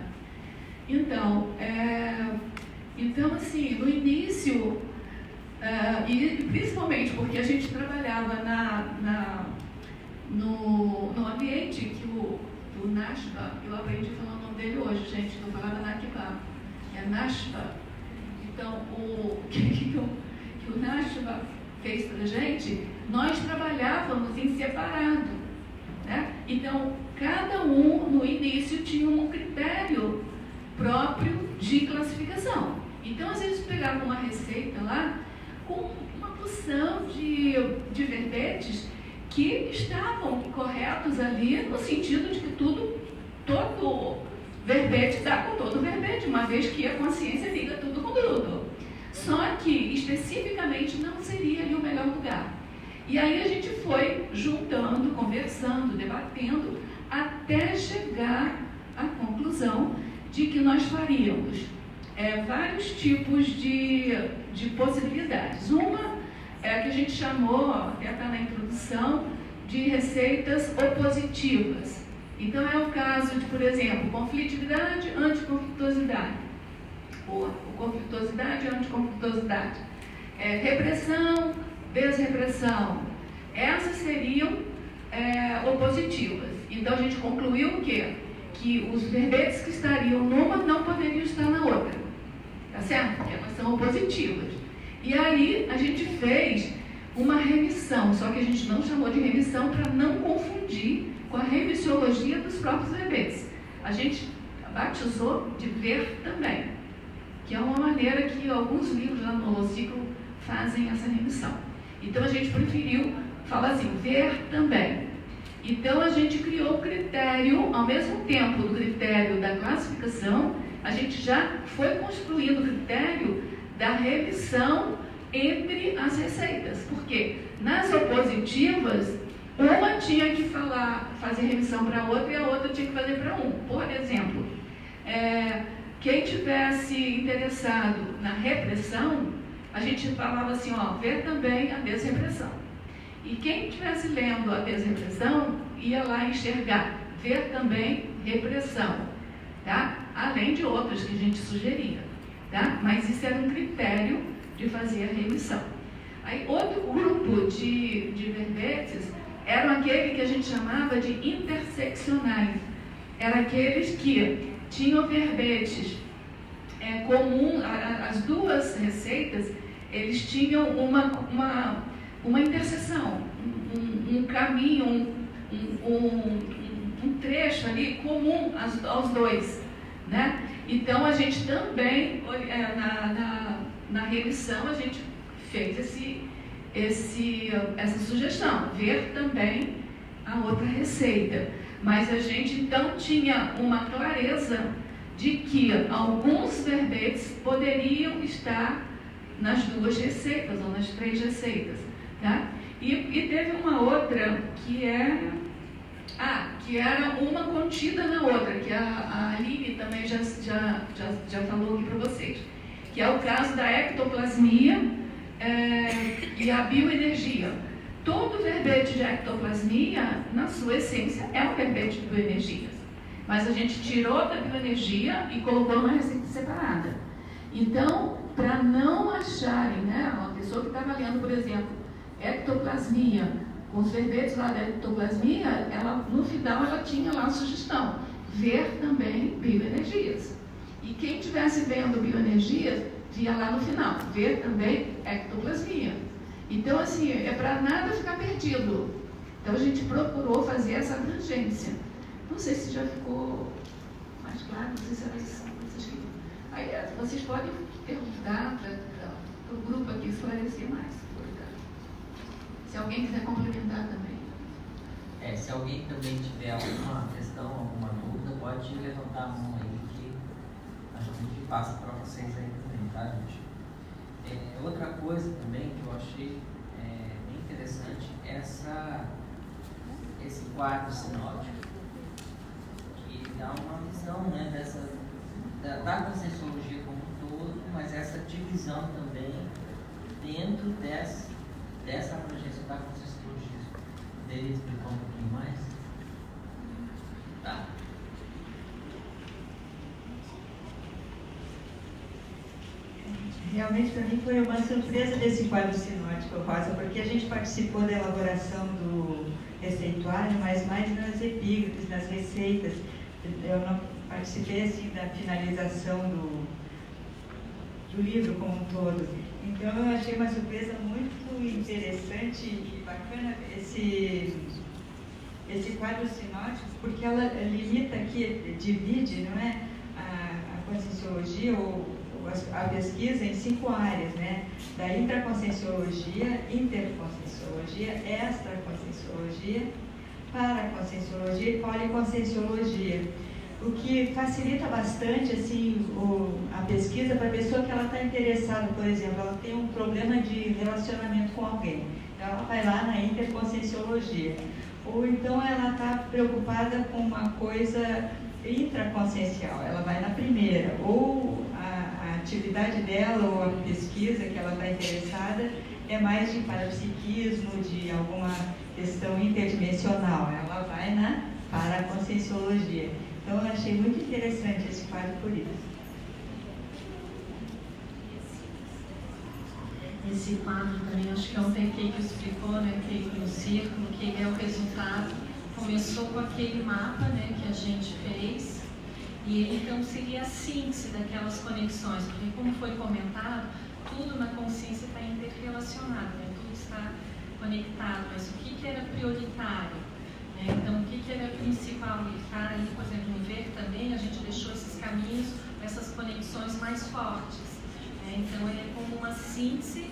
Então, assim, no início, e principalmente porque a gente trabalhava no ambiente que o NASPA, eu aprendi a falar o nome dele hoje, gente, eu falava NACPA, é NASPA. Então, o que o NASPA fez para a gente, nós trabalhávamos em separado, né? Então, cada um, no início, tinha um critério próprio de classificação. Então, às vezes, pegava uma receita lá com uma porção de verbetes que estavam corretos ali, no sentido de que todo verbete dá com todo verbete, uma vez que a consciência liga tudo com tudo. Só que, especificamente, não seria ali o melhor lugar. E aí a gente foi juntando, conversando, debatendo, até chegar à conclusão de que nós faríamos vários tipos de possibilidades. Uma é a que a gente chamou, até está na introdução, de receitas opositivas. Então é o caso de, por exemplo, conflitividade, anticonflituosidade, ou conflituosidade e anticonflituosidade, repressão, desrepressão. Essas seriam opositivas. Então a gente concluiu o quê? Que os verbetes que estariam numa não poderiam estar na outra, tá certo? Porque elas são opositivas. E aí a gente fez uma remissão, só que a gente não chamou de remissão para não confundir com a remissiologia dos próprios verbetes. A gente batizou de ver também, que é uma maneira que alguns livros lá no Holociclo fazem essa remissão. Então a gente preferiu falar assim, ver também. Então a gente criou o critério, ao mesmo tempo do critério da classificação, a gente já foi construindo o critério da remissão entre as receitas. Porque nas opositivas, uma tinha que fazer remissão para a outra e a outra tinha que fazer para um. Por exemplo, quem tivesse interessado na repressão, a gente falava assim, ver também a desrepressão. E quem estivesse lendo a desrepressão, ia lá enxergar, ver também repressão, tá? Além de outras que a gente sugeria, tá? Mas isso era um critério de fazer a remissão. Aí, outro grupo de verbetes eram aquele que a gente chamava de interseccionais. Eram aqueles que tinham verbetes comum, as duas receitas, eles tinham uma interseção, um caminho, um trecho ali comum aos dois, né? Então a gente também, na remissão, a gente fez essa sugestão, ver também a outra receita. Mas a gente então tinha uma clareza de que alguns verbetes poderiam estar nas 2 receitas ou nas 3 receitas, tá? E teve uma outra que era uma contida na outra, que a Aline também já falou aqui para vocês, que é o caso da ectoplasmia e a bioenergia. Todo verbete de ectoplasmia, na sua essência, é um verbete de bioenergias. Mas a gente tirou da bioenergia e colocou numa receita separada. Então, para não acharem, né, uma pessoa que está avaliando, por exemplo, ectoplasmia, com os verbetes lá da ectoplasmia, no final ela tinha lá a sugestão, ver também bioenergias. E quem estivesse vendo bioenergias, via lá no final, ver também ectoplasmia. Então, assim, é para nada ficar perdido. Então, a gente procurou fazer essa abrangência. Não sei se já ficou mais claro, não sei se era isso. Aí, vocês podem perguntar para o grupo aqui esclarecer mais. Se alguém quiser complementar também. Se alguém também tiver alguma questão, alguma dúvida, pode levantar a mão aí que a gente passa para vocês aí também, tá, gente? Outra coisa também que eu achei bem interessante é esse quadro sinótico, que dá uma visão, né, da conscienciologia como um todo, mas essa divisão também dentro dessa abrangência da conscienciologia. Poderia explicar um pouquinho mais? Tá. Realmente, para mim, foi uma surpresa desse quadro sinótico, Rosa, porque a gente participou da elaboração do receituário, mas mais nas epígrafes, nas receitas. Eu não participei, assim, da finalização do livro como um todo. Então, eu achei uma surpresa muito interessante e bacana esse quadro sinótico, porque ela limita aqui, divide, não é, a conscienciologia ou a pesquisa em 5 áreas, né? Da intraconscienciologia, interconscienciologia, extraconscienciologia, paraconscienciologia e policonscienciologia. O que facilita bastante assim, a pesquisa para a pessoa que ela está interessada, por exemplo, ela tem um problema de relacionamento com alguém, então ela vai lá na interconscienciologia. Ou então ela está preocupada com uma coisa intraconsciencial, ela vai na primeira. Ou a atividade dela ou a pesquisa que ela está interessada é mais de parapsiquismo, de alguma questão interdimensional, ela vai na paraconscienciologia. Então, eu achei muito interessante esse quadro por isso. Esse quadro também, acho que ontem o Keiko explicou, né, Keiko no círculo, que ele é o resultado. Começou com aquele mapa, né, que a gente fez, e ele então seria a síntese daquelas conexões, porque como foi comentado, tudo na consciência está interrelacionado, né, tudo está conectado, mas o que era prioritário? Então, o que era principal? E está ali, por exemplo, no ver também, a gente deixou esses caminhos, essas conexões mais fortes. Então, ele é como uma síntese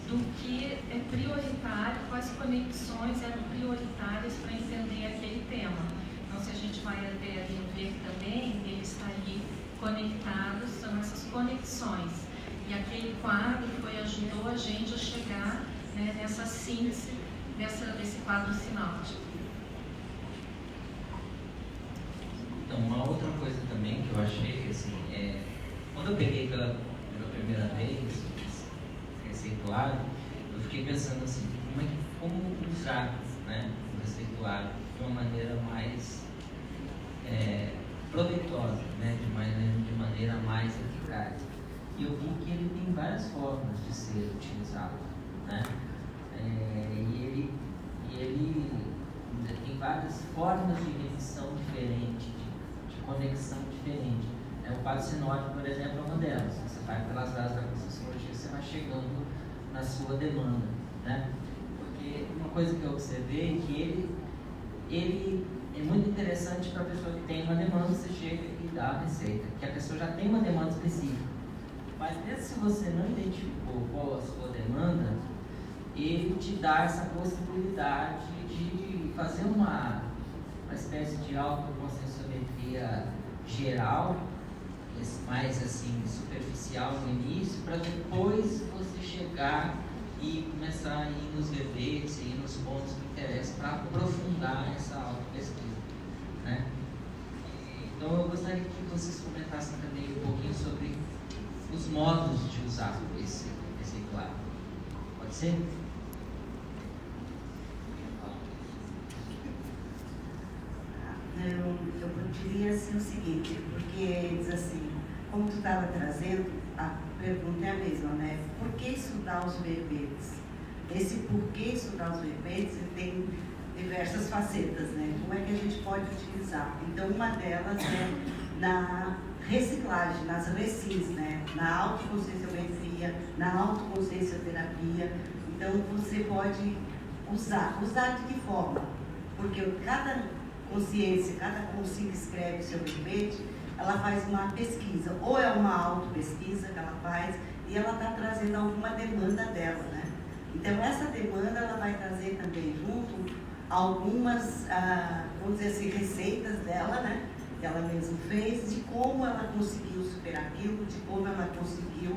do que é prioritário, quais conexões eram prioritárias para entender aquele tema. Então, se a gente vai até ali no ver também, ele está ali conectado, são essas conexões. E aquele quadro ajudou a gente a chegar, né, nessa síntese desse quadro sinóptico. Então, uma outra coisa também que eu achei, assim, quando eu peguei pela primeira vez esse receituário, eu fiquei pensando assim, como usar, né, o receituário de uma maneira mais proveitosa, né, de maneira mais eficaz. E eu vi que ele tem várias formas de ser utilizado, né? E ele tem várias formas de revisão diferentes, de conexão diferente. O quadro sinótico, por exemplo, é uma delas. Você vai pelas áreas da conscienciologia, você vai chegando na sua demanda, né? Porque uma coisa que eu observei é que ele é muito interessante para a pessoa que tem uma demanda, você chega e dá a receita, porque a pessoa já tem uma demanda específica. Mas mesmo se você não identificou qual a sua demanda, ele te dá essa possibilidade de fazer uma espécie de autoconscienciometria geral, mais assim, superficial no início, para depois você chegar e começar a ir nos verbetes e nos pontos que interessam para aprofundar essa autopesquisa, né? Então eu gostaria que vocês comentassem também um pouquinho sobre os modos de usar esse reciclado. Pode ser? Eu diria assim o seguinte, porque diz assim, como tu estava trazendo, a pergunta é a mesma, né? Por que estudar os verbetes? Esse porquê estudar os verbetes tem diversas facetas, né? Como é que a gente pode utilizar? Então, uma delas é na reciclagem, nas recins, né? Na autoconscienciometria, na autoconsciencioterapia. Então, você pode usar. Usar de que forma? Porque cada consciência, cada consciência que escreve seu verbete, ela faz uma pesquisa, ou é uma autopesquisa que ela faz, e ela está trazendo alguma demanda dela, né? Então, essa demanda, ela vai trazer também junto algumas, vamos dizer assim, receitas dela, né? Que ela mesma fez, de como ela conseguiu superar aquilo, de como ela conseguiu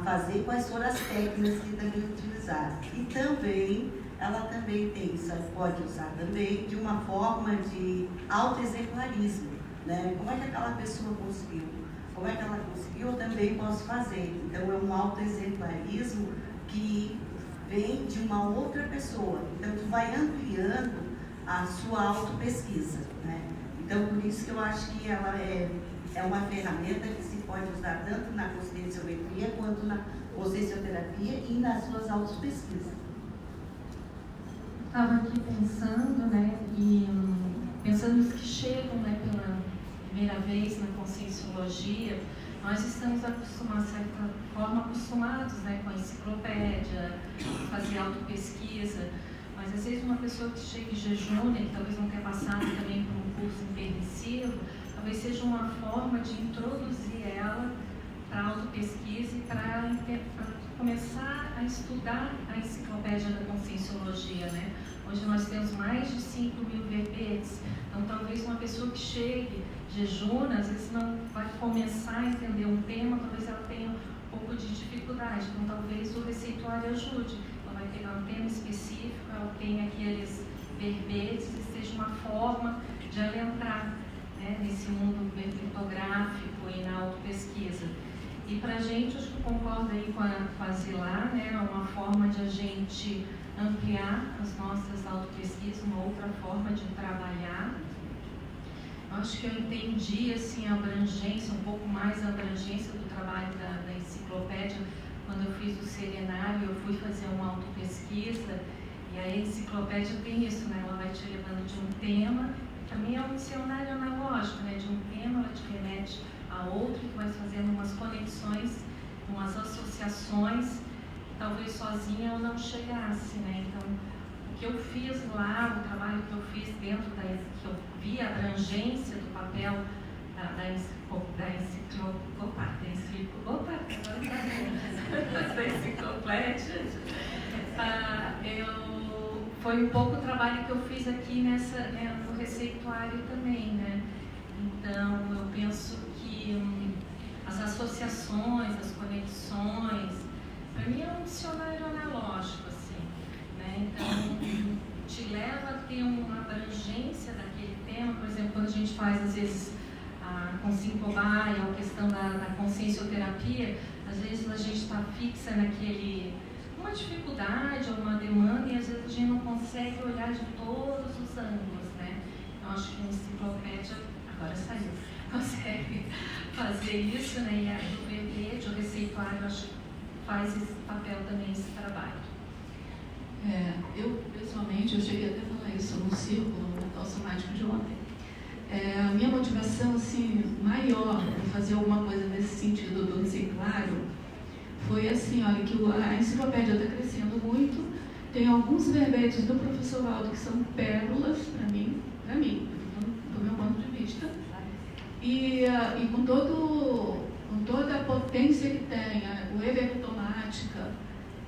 fazer, quais foram as técnicas que também utilizaram. E também, ela também tem, pode usar também de uma forma de autoexemplarismo, né? Como é que aquela pessoa conseguiu? Como é que ela conseguiu? Eu também posso fazer. Então, é um autoexemplarismo que vem de uma outra pessoa. Então, tu vai ampliando a sua autopesquisa, né? Então, por isso que eu acho que ela é uma ferramenta que se pode usar tanto na conscienciometria quanto na consciencioterapia e nas suas autopesquisas. Estava aqui pensando, né, e pensando nos que chegam, né, pela primeira vez na conscienciologia, nós estamos acostumados, de certa forma, acostumados, né, com a enciclopédia, fazer autopesquisa, mas às vezes uma pessoa que chega em jejum, né, que talvez não tenha passado também por um curso intermissivo, talvez seja uma forma de introduzir ela para a autopesquisa e para começar a estudar a enciclopédia da conscienciologia, né? Hoje nós temos mais de 5.000 verbetes, então talvez uma pessoa que chegue, jejuna, às vezes não vai começar a entender um tema, talvez ela tenha um pouco de dificuldade, então talvez o receituário ajude. Ela vai pegar um tema específico, ela tem aqueles verbetes e seja uma forma de ela entrar, né, nesse mundo verbetográfico e na autopesquisa. E para a gente, acho que eu concordo aí com a Zilá, né, é uma forma de a gente ampliar as nossas autopesquisas, uma outra forma de trabalhar. Eu acho que eu entendi assim, a abrangência, um pouco mais a abrangência do trabalho da enciclopédia. Quando eu fiz o seminário, eu fui fazer uma autopesquisa, e a enciclopédia tem isso, né, ela vai te levando de um tema, também é um dicionário analógico, né, de um tema, ela te remete a outro, que vai fazendo umas conexões, umas associações, talvez sozinha eu não chegasse, né? Então, o que eu fiz lá, o trabalho que eu fiz dentro que eu vi a abrangência do papel da enciclopédia, foi um pouco o trabalho que eu fiz aqui no receituário também, né? Então, eu penso que as associações, as conexões, para mim é um dicionário analógico, assim, né? Então, te leva a ter uma abrangência daquele tema. Por exemplo, quando a gente faz, às vezes, com Sincobai, a questão da consciencioterapia, às vezes a gente está fixa uma dificuldade ou uma demanda, e às vezes a gente não consegue olhar de todos os ângulos, né? Eu acho que a enciclopédia, agora saiu, consegue fazer isso, né? E aí o verbete, o receituário, acho que faz esse papel também, esse trabalho. Eu, pessoalmente, eu cheguei até a falar isso no círculo, no mental somático de ontem. A minha motivação, assim, maior para fazer alguma coisa nesse sentido do reciclário foi assim, olha, que a enciclopédia está crescendo muito, tem alguns verbetes do professor Aldo que são pérolas para mim, do meu ponto de vista, e com toda a potência que tem, o Evertomática,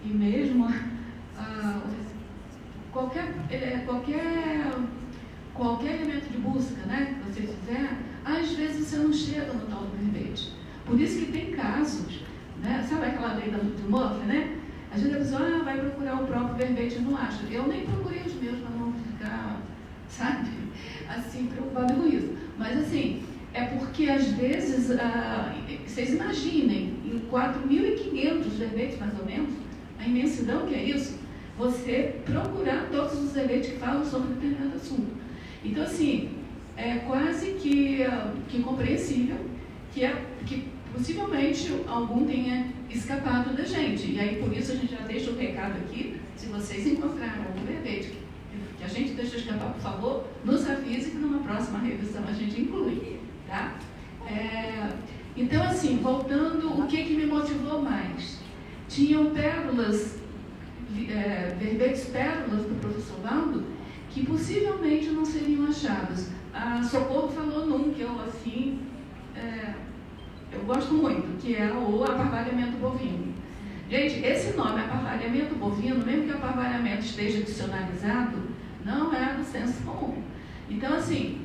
e mesmo qualquer elemento de busca, né, que você fizer, às vezes você não chega no tal do verbete. Por isso que tem casos, né, sabe aquela lei do Murphy, né? Às vezes a pessoa vai procurar o próprio verbete e não acha. Eu nem procurei os meus para não ficar, sabe, assim, preocupado com isso. Mas assim, é porque às vezes, vocês imaginem, em 4.500 verbetes mais ou menos, a imensidão que é isso, você procurar todos os verbetes que falam sobre determinado assunto. Então assim, é quase que compreensível que possivelmente algum tenha escapado da gente. E aí, por isso, a gente já deixa o recado aqui, se vocês encontraram algum verbete que a gente deixou escapar, por favor, nos avise que numa próxima revisão a gente inclui, tá? Então, assim, voltando, o que me motivou mais? Tinham pérolas, verbetes pérolas do professor Valdo, que possivelmente não seriam achados. A Socorro falou num que eu, assim, eu gosto muito, que é o aparvalhamento bovino. Gente, esse nome, aparvalhamento bovino, mesmo que o aparvalhamento esteja dicionarizado, não é do senso comum. Então, assim,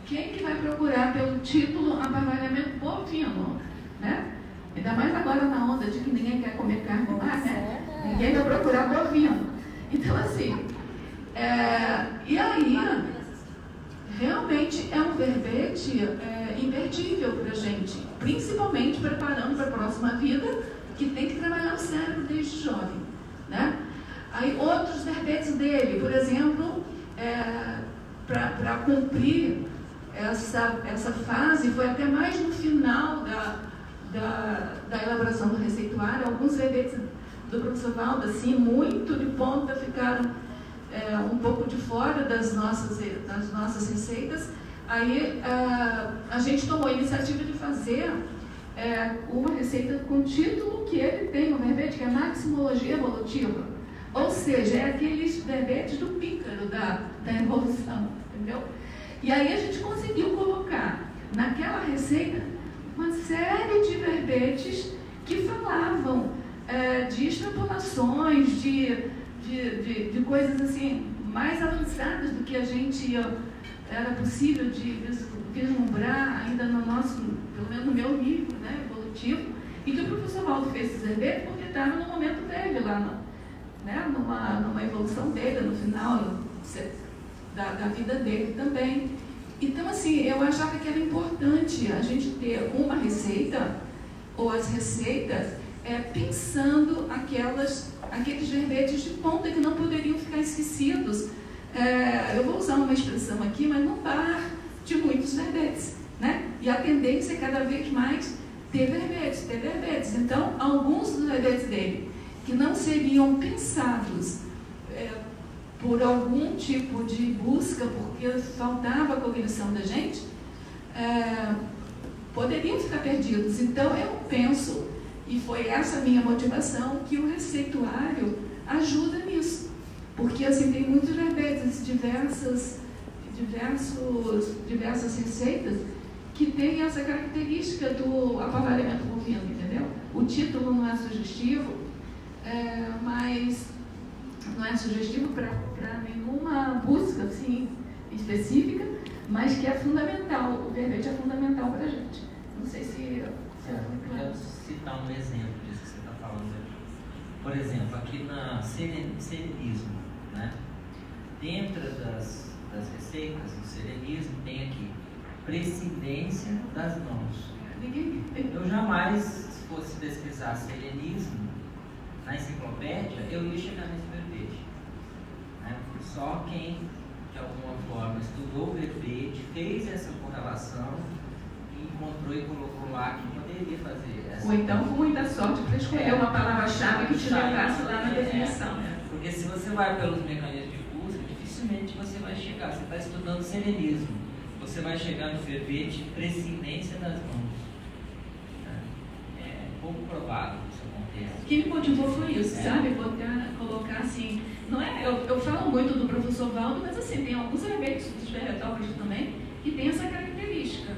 quem que vai procurar pelo título aparvalhamento bovino, né? Ainda mais agora na onda de que ninguém quer comer carne lá, né? Ninguém vai procurar bovino. Então, assim, e aí, realmente é um verbete imperdível para a gente, principalmente preparando para a próxima vida, que tem que trabalhar o cérebro desde jovem, né? Aí outros verbetes dele, por exemplo, para cumprir essa fase, foi até mais no final da elaboração do receituário, alguns verbetes do professor Valdo, assim, muito de ponta, ficaram um pouco de fora das nossas receitas. Aí a gente tomou a iniciativa de fazer uma receita com o título que ele tem, o verbete, que é Maximologia Evolutiva. Ou seja, é aqueles verbetes do pícaro da evolução, entendeu? E aí a gente conseguiu colocar naquela receita uma série de verbetes que falavam de extrapolações, de coisas assim mais avançadas do que a gente era possível de vislumbrar ainda no nosso, pelo menos no meu nível, né, evolutivo, e que o professor Valdo fez esse verbete porque estava no momento dele lá, numa evolução dele, no final da vida dele também. Então, assim, eu achava que era importante a gente ter uma receita, ou as receitas, pensando aqueles verbetes de ponta que não poderiam ficar esquecidos. Eu vou usar uma expressão aqui, mas no bar de muitos verbetes, né? E a tendência é cada vez mais ter verbetes. Então, alguns dos verbetes dele que não seriam pensados por algum tipo de busca, porque faltava a cognição da gente, poderiam ficar perdidos. Então, eu penso, e foi essa a minha motivação, que o receituário ajuda nisso. Porque, assim, tem muitos verbetes, diversas receitas que têm essa característica do aparvalhamento bovino, entendeu? O título não é sugestivo, mas não é sugestivo para nenhuma busca, assim, específica, mas que é fundamental, o verbete é fundamental para a gente. Não sei se eu quero citar um exemplo disso que você está falando aqui. Por exemplo, aqui na serenismo, né? Dentro das receitas do serenismo tem aqui precedência das mãos. Eu jamais, se fosse pesquisar serenismo na enciclopédia, eu ia chegar nesse verbete, né? Só quem de alguma forma estudou o verbete, fez essa correlação e encontrou e colocou lá que poderia fazer essa. Ou então com muita sorte para escolher uma palavra-chave que te levasse lá na definição. Porque se você vai pelos mecanismos de busca, dificilmente você vai chegar. Você está estudando serenismo, você vai chegar no verbete precedência das mãos. É pouco provável que isso aconteça. O que me motivou foi isso, sabe? Colocar assim. Não é, eu falo muito do professor Valdo, mas assim, tem alguns verbetes dos verbetógrafos também que tem essa característica,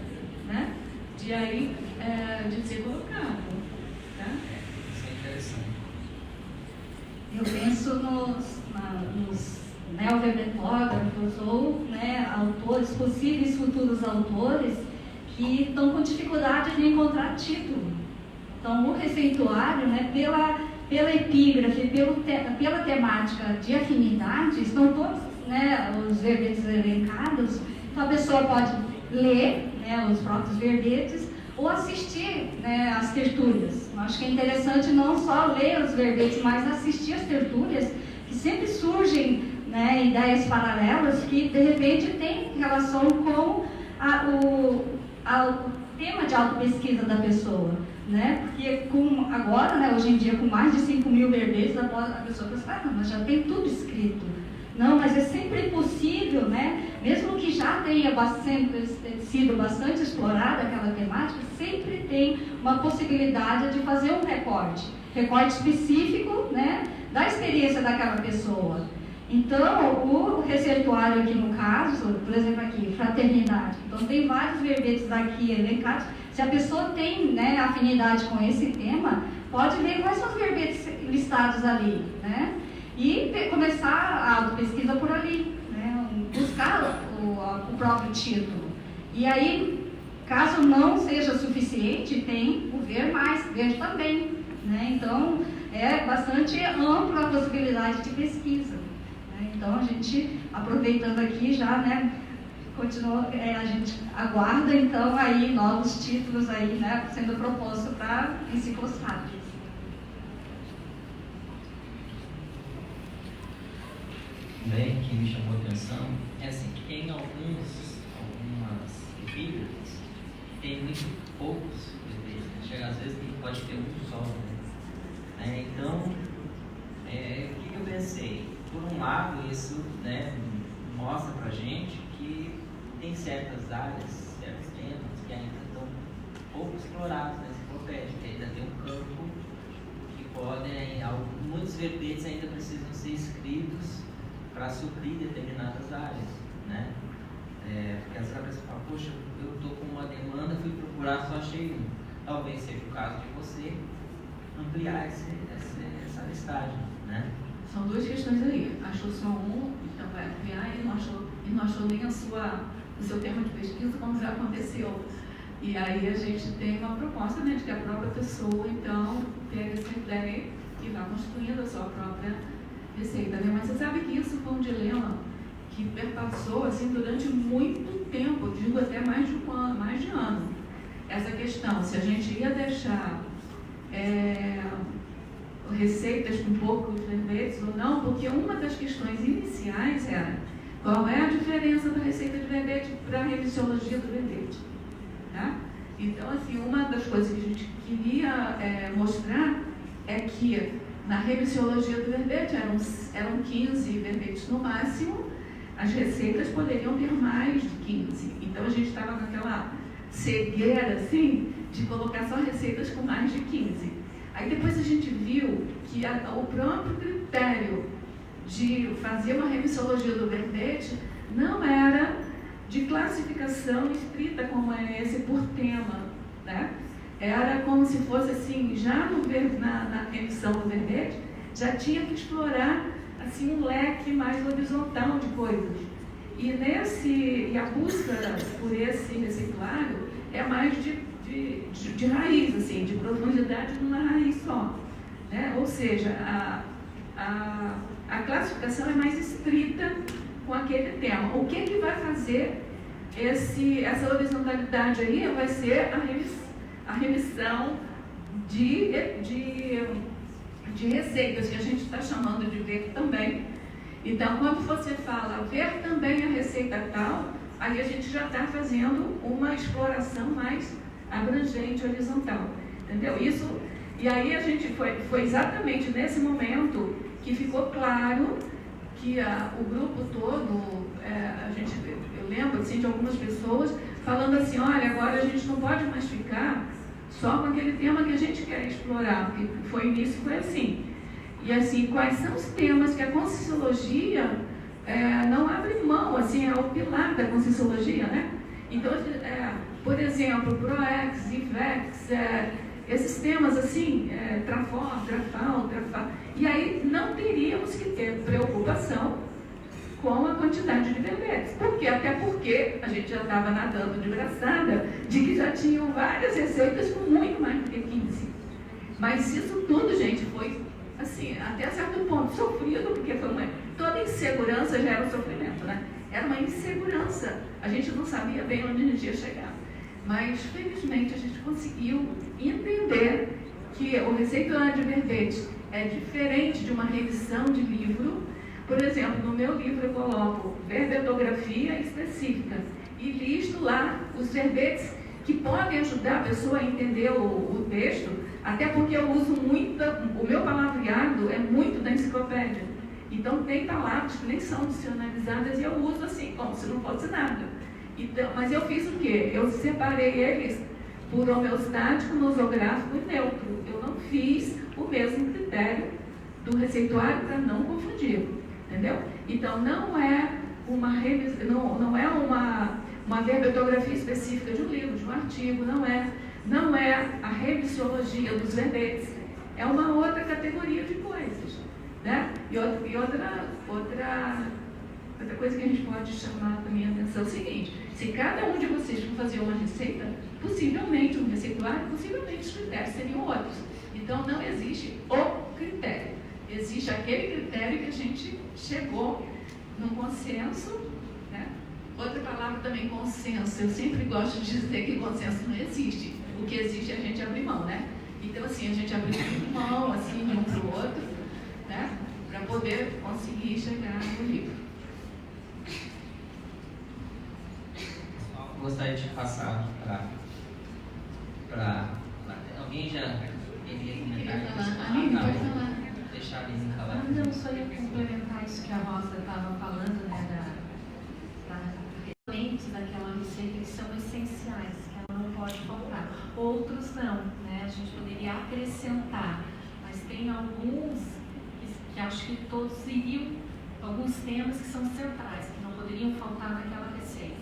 né? De aí, de ser colocado. Tá? Isso é interessante. Eu penso nos neoverbetógrafos ou, né, autores, possíveis futuros autores, que estão com dificuldade de encontrar título. Então, o receituário, né, pela epígrafe, pela temática de afinidade, estão todos, né, os verbetes elencados. Então, a pessoa pode ler, né, os próprios verbetes ou assistir, né, as tertúlias. Eu acho que é interessante não só ler os verbetes, mas assistir as tertúlias, que sempre surgem, né, ideias paralelas que, de repente, têm relação com o tema de autopesquisa da pessoa. Né? Porque agora, né, hoje em dia, com mais de 5.000 verbetes, a pessoa pensa, não, mas já tem tudo escrito. Não, mas é sempre possível, né? Mesmo que já tenha sido bastante explorada aquela temática, sempre tem uma possibilidade de fazer um recorte específico, né, da experiência daquela pessoa. Então, o receituário aqui no caso, por exemplo aqui, fraternidade, então tem vários verbetes aqui elencados. Se a pessoa tem, né, afinidade com esse tema, pode ver quais são os verbetes listados ali, né? E começar a autopesquisa por ali, né? Buscar o próprio título. E aí, caso não seja suficiente, tem o ver mais, ver também, né? Então, é bastante ampla a possibilidade de pesquisa, né? Então, a gente, aproveitando aqui já, né, continua, a gente aguarda, então, aí novos títulos aí, né, sendo propostos para enciclossápios. Bem, que me chamou a atenção é assim, que tem algumas epígrafes que tem muito poucos verbetes, né? Às vezes pode ter um só, né? Então, o que eu pensei? Por um lado, isso, né, mostra pra gente que tem certas áreas, certos temas que ainda estão pouco explorados na enciclopédia, que ainda tem um campo que podem, muitos verbetes ainda precisam ser escritos para suprir determinadas áreas, né? Porque às vezes a pessoa fala, poxa, eu estou com uma demanda, fui procurar, só achei um. Talvez seja o caso de você ampliar essa listagem, né? São duas questões aí. Achou só um, então vai ampliar, e não achou nem o seu tema de pesquisa, como já aconteceu. E aí a gente tem uma proposta, né, de que a própria pessoa, então, pega essa ideia e vá construindo a sua própria receita, né? Mas você sabe que isso foi um dilema que perpassou, assim, durante muito tempo, digo até mais de um ano, mais de ano. Essa questão, se a gente ia deixar receitas com poucos verbetes ou não, porque uma das questões iniciais era qual é a diferença da receita de verbete para a revisiologia do verbete, tá? Então, assim, uma das coisas que a gente queria mostrar é que na revisiologia do verbete eram 15 verbetes no máximo, as receitas poderiam ter mais de 15. Então, a gente estava naquela cegueira, assim, de colocar só receitas com mais de 15. Aí depois a gente viu que o próprio critério de fazer uma revisiologia do verbete não era de classificação estrita como é esse por tema, né? Era como se fosse assim, já na remissão do verbete, já tinha que explorar assim, um leque mais horizontal de coisas. E a busca por esse receituário é mais de raiz, assim, de profundidade numa raiz só, né? Ou seja, a classificação é mais estrita com aquele tema. O que vai fazer essa horizontalidade aí vai ser a remissão de receitas, que a gente está chamando de ver também. Então, quando você fala ver também a receita tal, aí a gente já está fazendo uma exploração mais abrangente, horizontal, entendeu? E aí a gente foi exatamente nesse momento que ficou claro que o grupo todo, eu lembro assim, de algumas pessoas falando assim, olha, agora a gente não pode mais ficar só com aquele tema que a gente quer explorar, porque foi início, foi assim. E assim, quais são os temas que a Conscienciologia não abre mão, assim, é o pilar da Conscienciologia, né? Então, por exemplo, PROEX, IVEX, esses temas assim, TRAFOR, TRAFAL, e aí não teríamos que ter preocupação com a quantidade de verbetes. Por quê? Até porque a gente já estava nadando de braçada de que já tinham várias receitas com muito mais do que 15. Mas isso tudo, gente, foi, assim, até certo ponto sofrido, porque foi toda insegurança já era um sofrimento, né? Era uma insegurança. A gente não sabia bem onde a gente ia chegar. Mas, felizmente, a gente conseguiu entender que o receituário de verbetes é diferente de uma revisão de livro. Por exemplo, no meu livro eu coloco verbetografia específica e listo lá os verbetes que podem ajudar a pessoa a entender o texto, até porque eu uso muito, o meu palavreado é muito da enciclopédia. Então tem palavras que nem são dicionarizadas e eu uso assim, como se não fosse nada. Então, mas eu fiz o quê? Eu separei eles por homeostático, nosográfico e neutro. Eu não fiz o mesmo critério do receituário para não confundir, entendeu? Então não é uma verbetografia específica de um livro, de um artigo, não é a revisiologia dos verbetes, é uma outra categoria de coisas, né? E outra coisa que a gente pode chamar também a atenção é o seguinte: se cada um de vocês for fazer uma receita, possivelmente um receituário, possivelmente os critérios seriam outros. Então não existe o critério, existe aquele critério que a gente chegou no consenso, né? Outra palavra também, consenso. Eu sempre gosto de dizer que consenso não existe. O que existe é a gente abrir mão, né? Então, assim, a gente abrir mão, assim, de um para o outro, né? Para poder conseguir chegar no livro. Gostaria de passar para alguém já queria comentar? Aline, pode falar. Deixar a Aline falar. Não, só ia complementar isso que a Rosa estava falando, né, elementos daquela receita que são essenciais, que ela não pode faltar. Outros não, né? A gente poderia acrescentar, mas tem alguns que acho que todos iriam, alguns temas que são centrais, que não poderiam faltar naquela receita.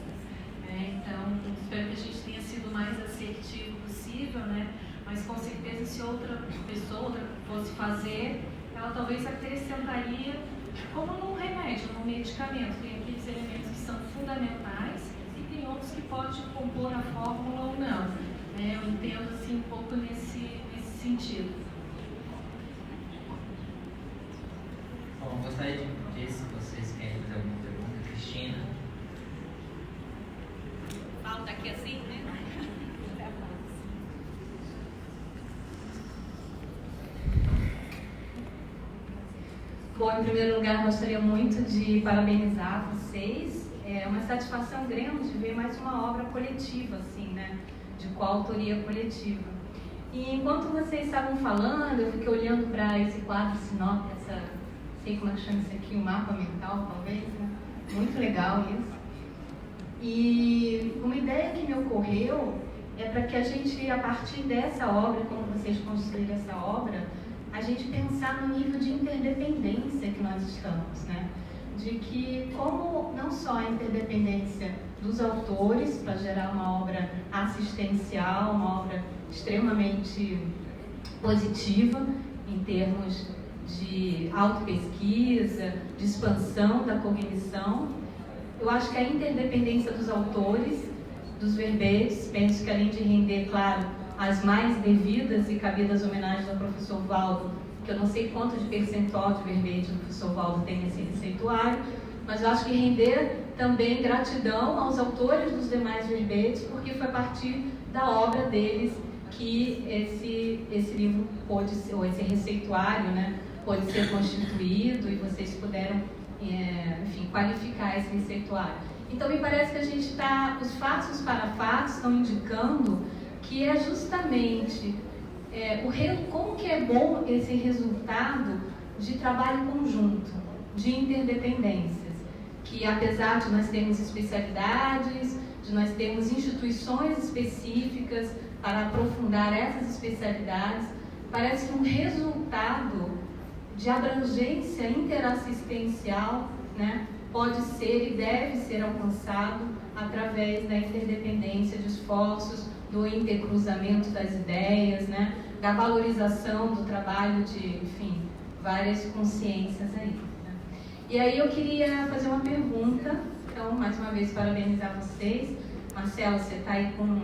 Né? Então, espero que a gente tenha sido o mais assertivo possível, né? Mas com certeza, se outra pessoa fosse fazer, ela talvez acrescentaria como num remédio, num medicamento. Tem aqueles elementos que são fundamentais e tem outros que podem compor a fórmula ou não. Né? Eu entendo assim, um pouco nesse sentido. Bom, gostaria de pedir, se vocês querem fazer alguma pergunta, Cristina. Falta aqui assim, né? Bom, em primeiro lugar, gostaria muito de parabenizar vocês. É uma satisfação grande ver mais uma obra coletiva, assim, né? De coautoria coletiva. E enquanto vocês estavam falando, eu fiquei olhando para esse quadro sinop, não sei como é que chama isso aqui, um mapa mental, talvez, né? Muito legal isso. E uma ideia que me ocorreu é para que a gente, a partir dessa obra, como vocês construíram essa obra, a gente pensar no nível de interdependência que nós estamos, né? De que como não só a interdependência dos autores para gerar uma obra assistencial, uma obra extremamente positiva em termos de autopesquisa, de expansão da cognição. Eu acho que a interdependência dos autores, dos verbetes, penso que além de render, claro, as mais devidas e cabidas homenagens ao professor Valdo, que eu não sei quanto de percentual de verbete o professor Valdo tem nesse receituário, mas eu acho que render também gratidão aos autores dos demais verbetes, porque foi a partir da obra deles que esse livro pôde ser, ou esse receituário, né, pôde ser constituído e vocês puderam, enfim, qualificar esse receituário. Então, me parece que a gente está, os fatos e os parafatos estão indicando que é justamente como que é bom esse resultado de trabalho conjunto, de interdependências, que apesar de nós termos especialidades, de nós termos instituições específicas para aprofundar essas especialidades, parece que um resultado de abrangência interassistencial, né, pode ser e deve ser alcançado através da interdependência de esforços, do intercruzamento das ideias, né, da valorização do trabalho de, enfim, várias consciências aí. Né? E aí eu queria fazer uma pergunta, então, mais uma vez, parabenizar vocês. Marcelo, você está aí com,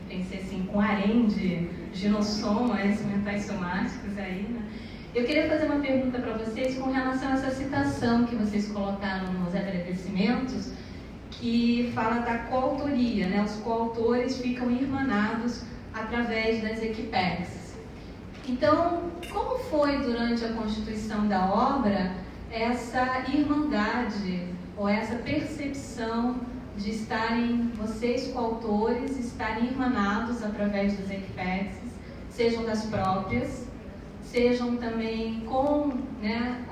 pensei assim, com harém de nossomas mentais somáticos aí, né? Eu queria fazer uma pergunta para vocês com relação a essa citação que vocês colocaram nos agradecimentos, que fala da coautoria, né? Os coautores ficam irmanados através das equipex. Então, como foi durante a constituição da obra essa irmandade ou essa percepção de estarem, vocês coautores, estarem irmanados através das equipex, sejam das próprias, sejam também com, né,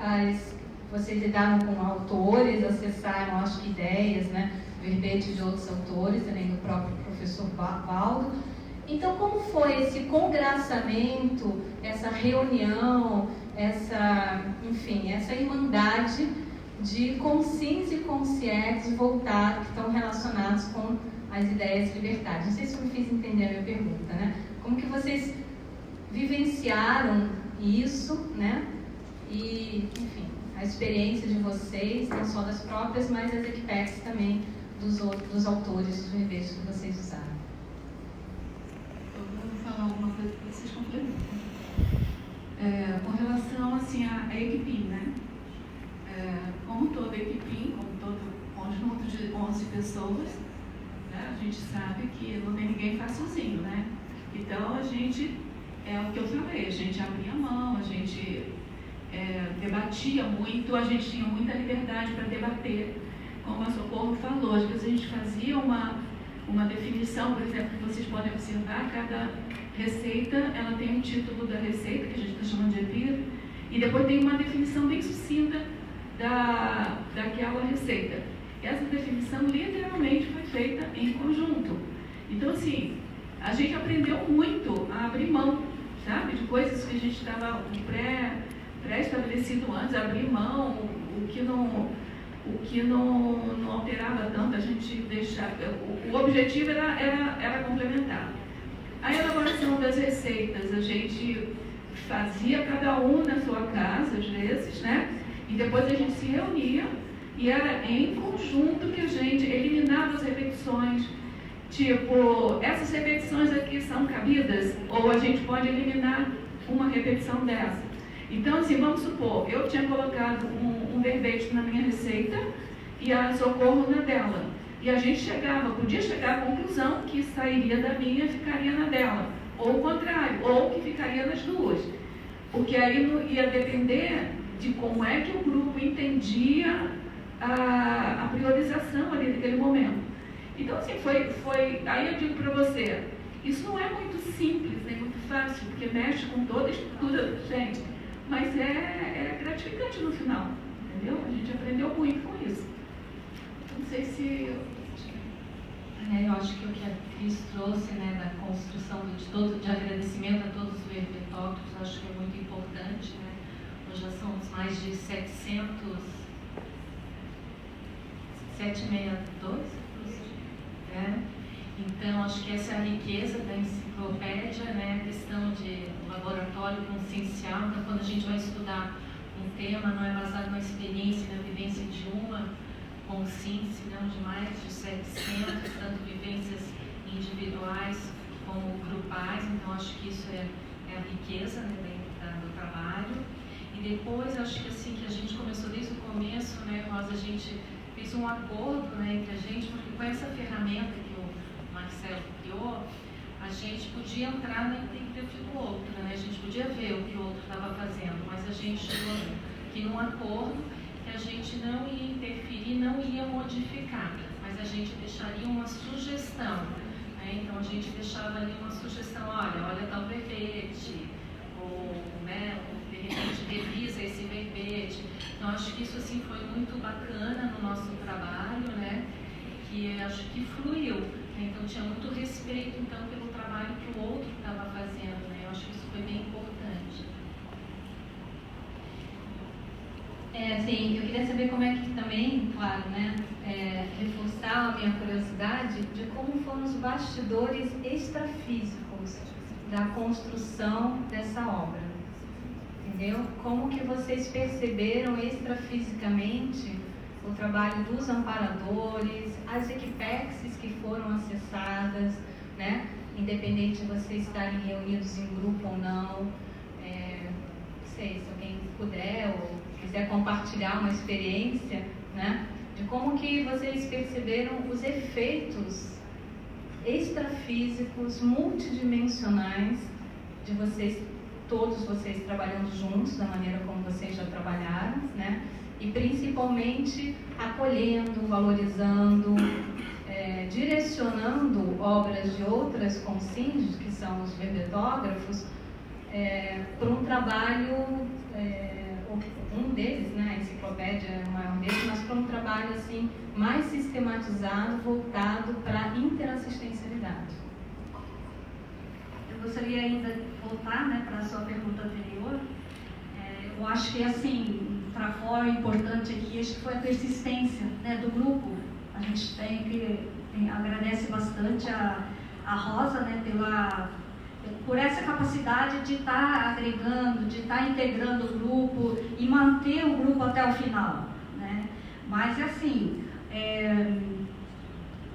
vocês lidaram com autores, acessaram, acho que ideias, né, verbete de outros autores, também do próprio professor Valdo. Então, como foi esse congraçamento, essa reunião, enfim, essa irmandade de consciência e consciência voltados, que estão relacionados com as ideias libertárias? Não sei se eu me fiz entender a minha pergunta, né? Como que vocês vivenciaram isso, né? E, enfim, a experiência de vocês, não só das próprias, mas as equipex também dos autores dos verbetes que vocês usaram. Eu vou falar alguma coisa que vocês complementam. Com relação assim, à equipim, né? Como toda equipim, como todo conjunto de 11 pessoas, né? A gente sabe que não tem ninguém faz sozinho, né? Então a gente, é o que eu falei, a gente abria a mão, a gente debatia muito, a gente tinha muita liberdade para debater, como a Socorro falou. Às vezes a gente fazia uma definição, por exemplo, que vocês podem observar, cada receita, ela tem um título da receita, que a gente está chamando de epígrafe, e depois tem uma definição bem sucinta daquela receita. Essa definição literalmente foi feita em conjunto. Então, assim, a gente aprendeu muito a abrir mão, sabe, de coisas que a gente estava pré-estabelecido antes, abrir mão, o que não alterava tanto, a gente deixava. O objetivo era complementar. A elaboração das receitas, a gente fazia cada um na sua casa, às vezes, né? E depois a gente se reunia e era em conjunto que a gente eliminava as repetições. Tipo, essas repetições aqui são cabidas, ou a gente pode eliminar uma repetição dessa. Então, assim, vamos supor, eu tinha colocado um verbete na minha receita e a Socorro na dela. E a gente podia chegar à conclusão que sairia da minha e ficaria na dela. Ou o contrário, ou que ficaria nas duas. Porque aí ia depender de como é que o grupo entendia a priorização ali naquele momento. Então, assim, aí eu digo para você, isso não é muito simples, nem muito fácil, porque mexe com toda a estrutura da gente, mas é gratificante no final, entendeu? A gente aprendeu muito com isso. Não sei se... Eu acho que o que a Cris trouxe, né, da construção de agradecimento a todos os verbetógrafos, acho que é muito importante, né? Nós já somos mais de 762, né? Então, acho que essa é a riqueza da enciclopédia, né? A questão de laboratório consciencial. Então, quando a gente vai estudar um tema, não é baseado na experiência e na vivência de uma consciência, não de mais de 700, tanto vivências individuais como grupais. Então, acho que isso é a riqueza, né, do trabalho. E depois, acho que assim, que a gente começou desde o começo, né, Rosa, a gente fez um acordo, né, entre a gente, porque com essa ferramenta que o Marcelo criou, a gente podia entrar na epígrafe do outro, né? A gente podia ver o que o outro estava fazendo, mas a gente chegou aqui num acordo que a gente não ia interferir, não ia modificar, mas a gente deixaria uma sugestão, né? Então a gente deixava ali uma sugestão, olha tal verbete, ou, né, de repente revisa esse verbete. Então acho que isso assim foi muito bacana no nosso trabalho, né? Que acho que fluiu, né? Então tinha muito respeito então pelo trabalho que o outro estava fazendo, né? Eu acho que isso foi bem importante. Assim, eu queria saber como é que também, claro, né, reforçar a minha curiosidade de como foram os bastidores extrafísicos da construção dessa obra. entendeu? Como que vocês perceberam extrafisicamente o trabalho dos amparadores, as equipexes que foram acessadas, né? Independente de vocês estarem reunidos em grupo ou não. Não sei, se alguém puder ou quiser compartilhar uma experiência, né? De como que vocês perceberam os efeitos extrafísicos, multidimensionais de vocês, todos vocês trabalhando juntos, da maneira como vocês já trabalharam, né? E principalmente acolhendo, valorizando, direcionando obras de outras consciências, que são os verbetógrafos, para um trabalho, um deles, né, a enciclopédia é o maior deles, mas para um trabalho assim, mais sistematizado, voltado para a interassistencialidade. Eu gostaria ainda de voltar, né, para a sua pergunta anterior. Eu acho que assim, um trafora importante aqui, acho que foi a persistência, né, do grupo. A gente agradece bastante a Rosa, né, por essa capacidade de estar agregando, de estar integrando o grupo e manter o grupo até o final, né? Mas assim,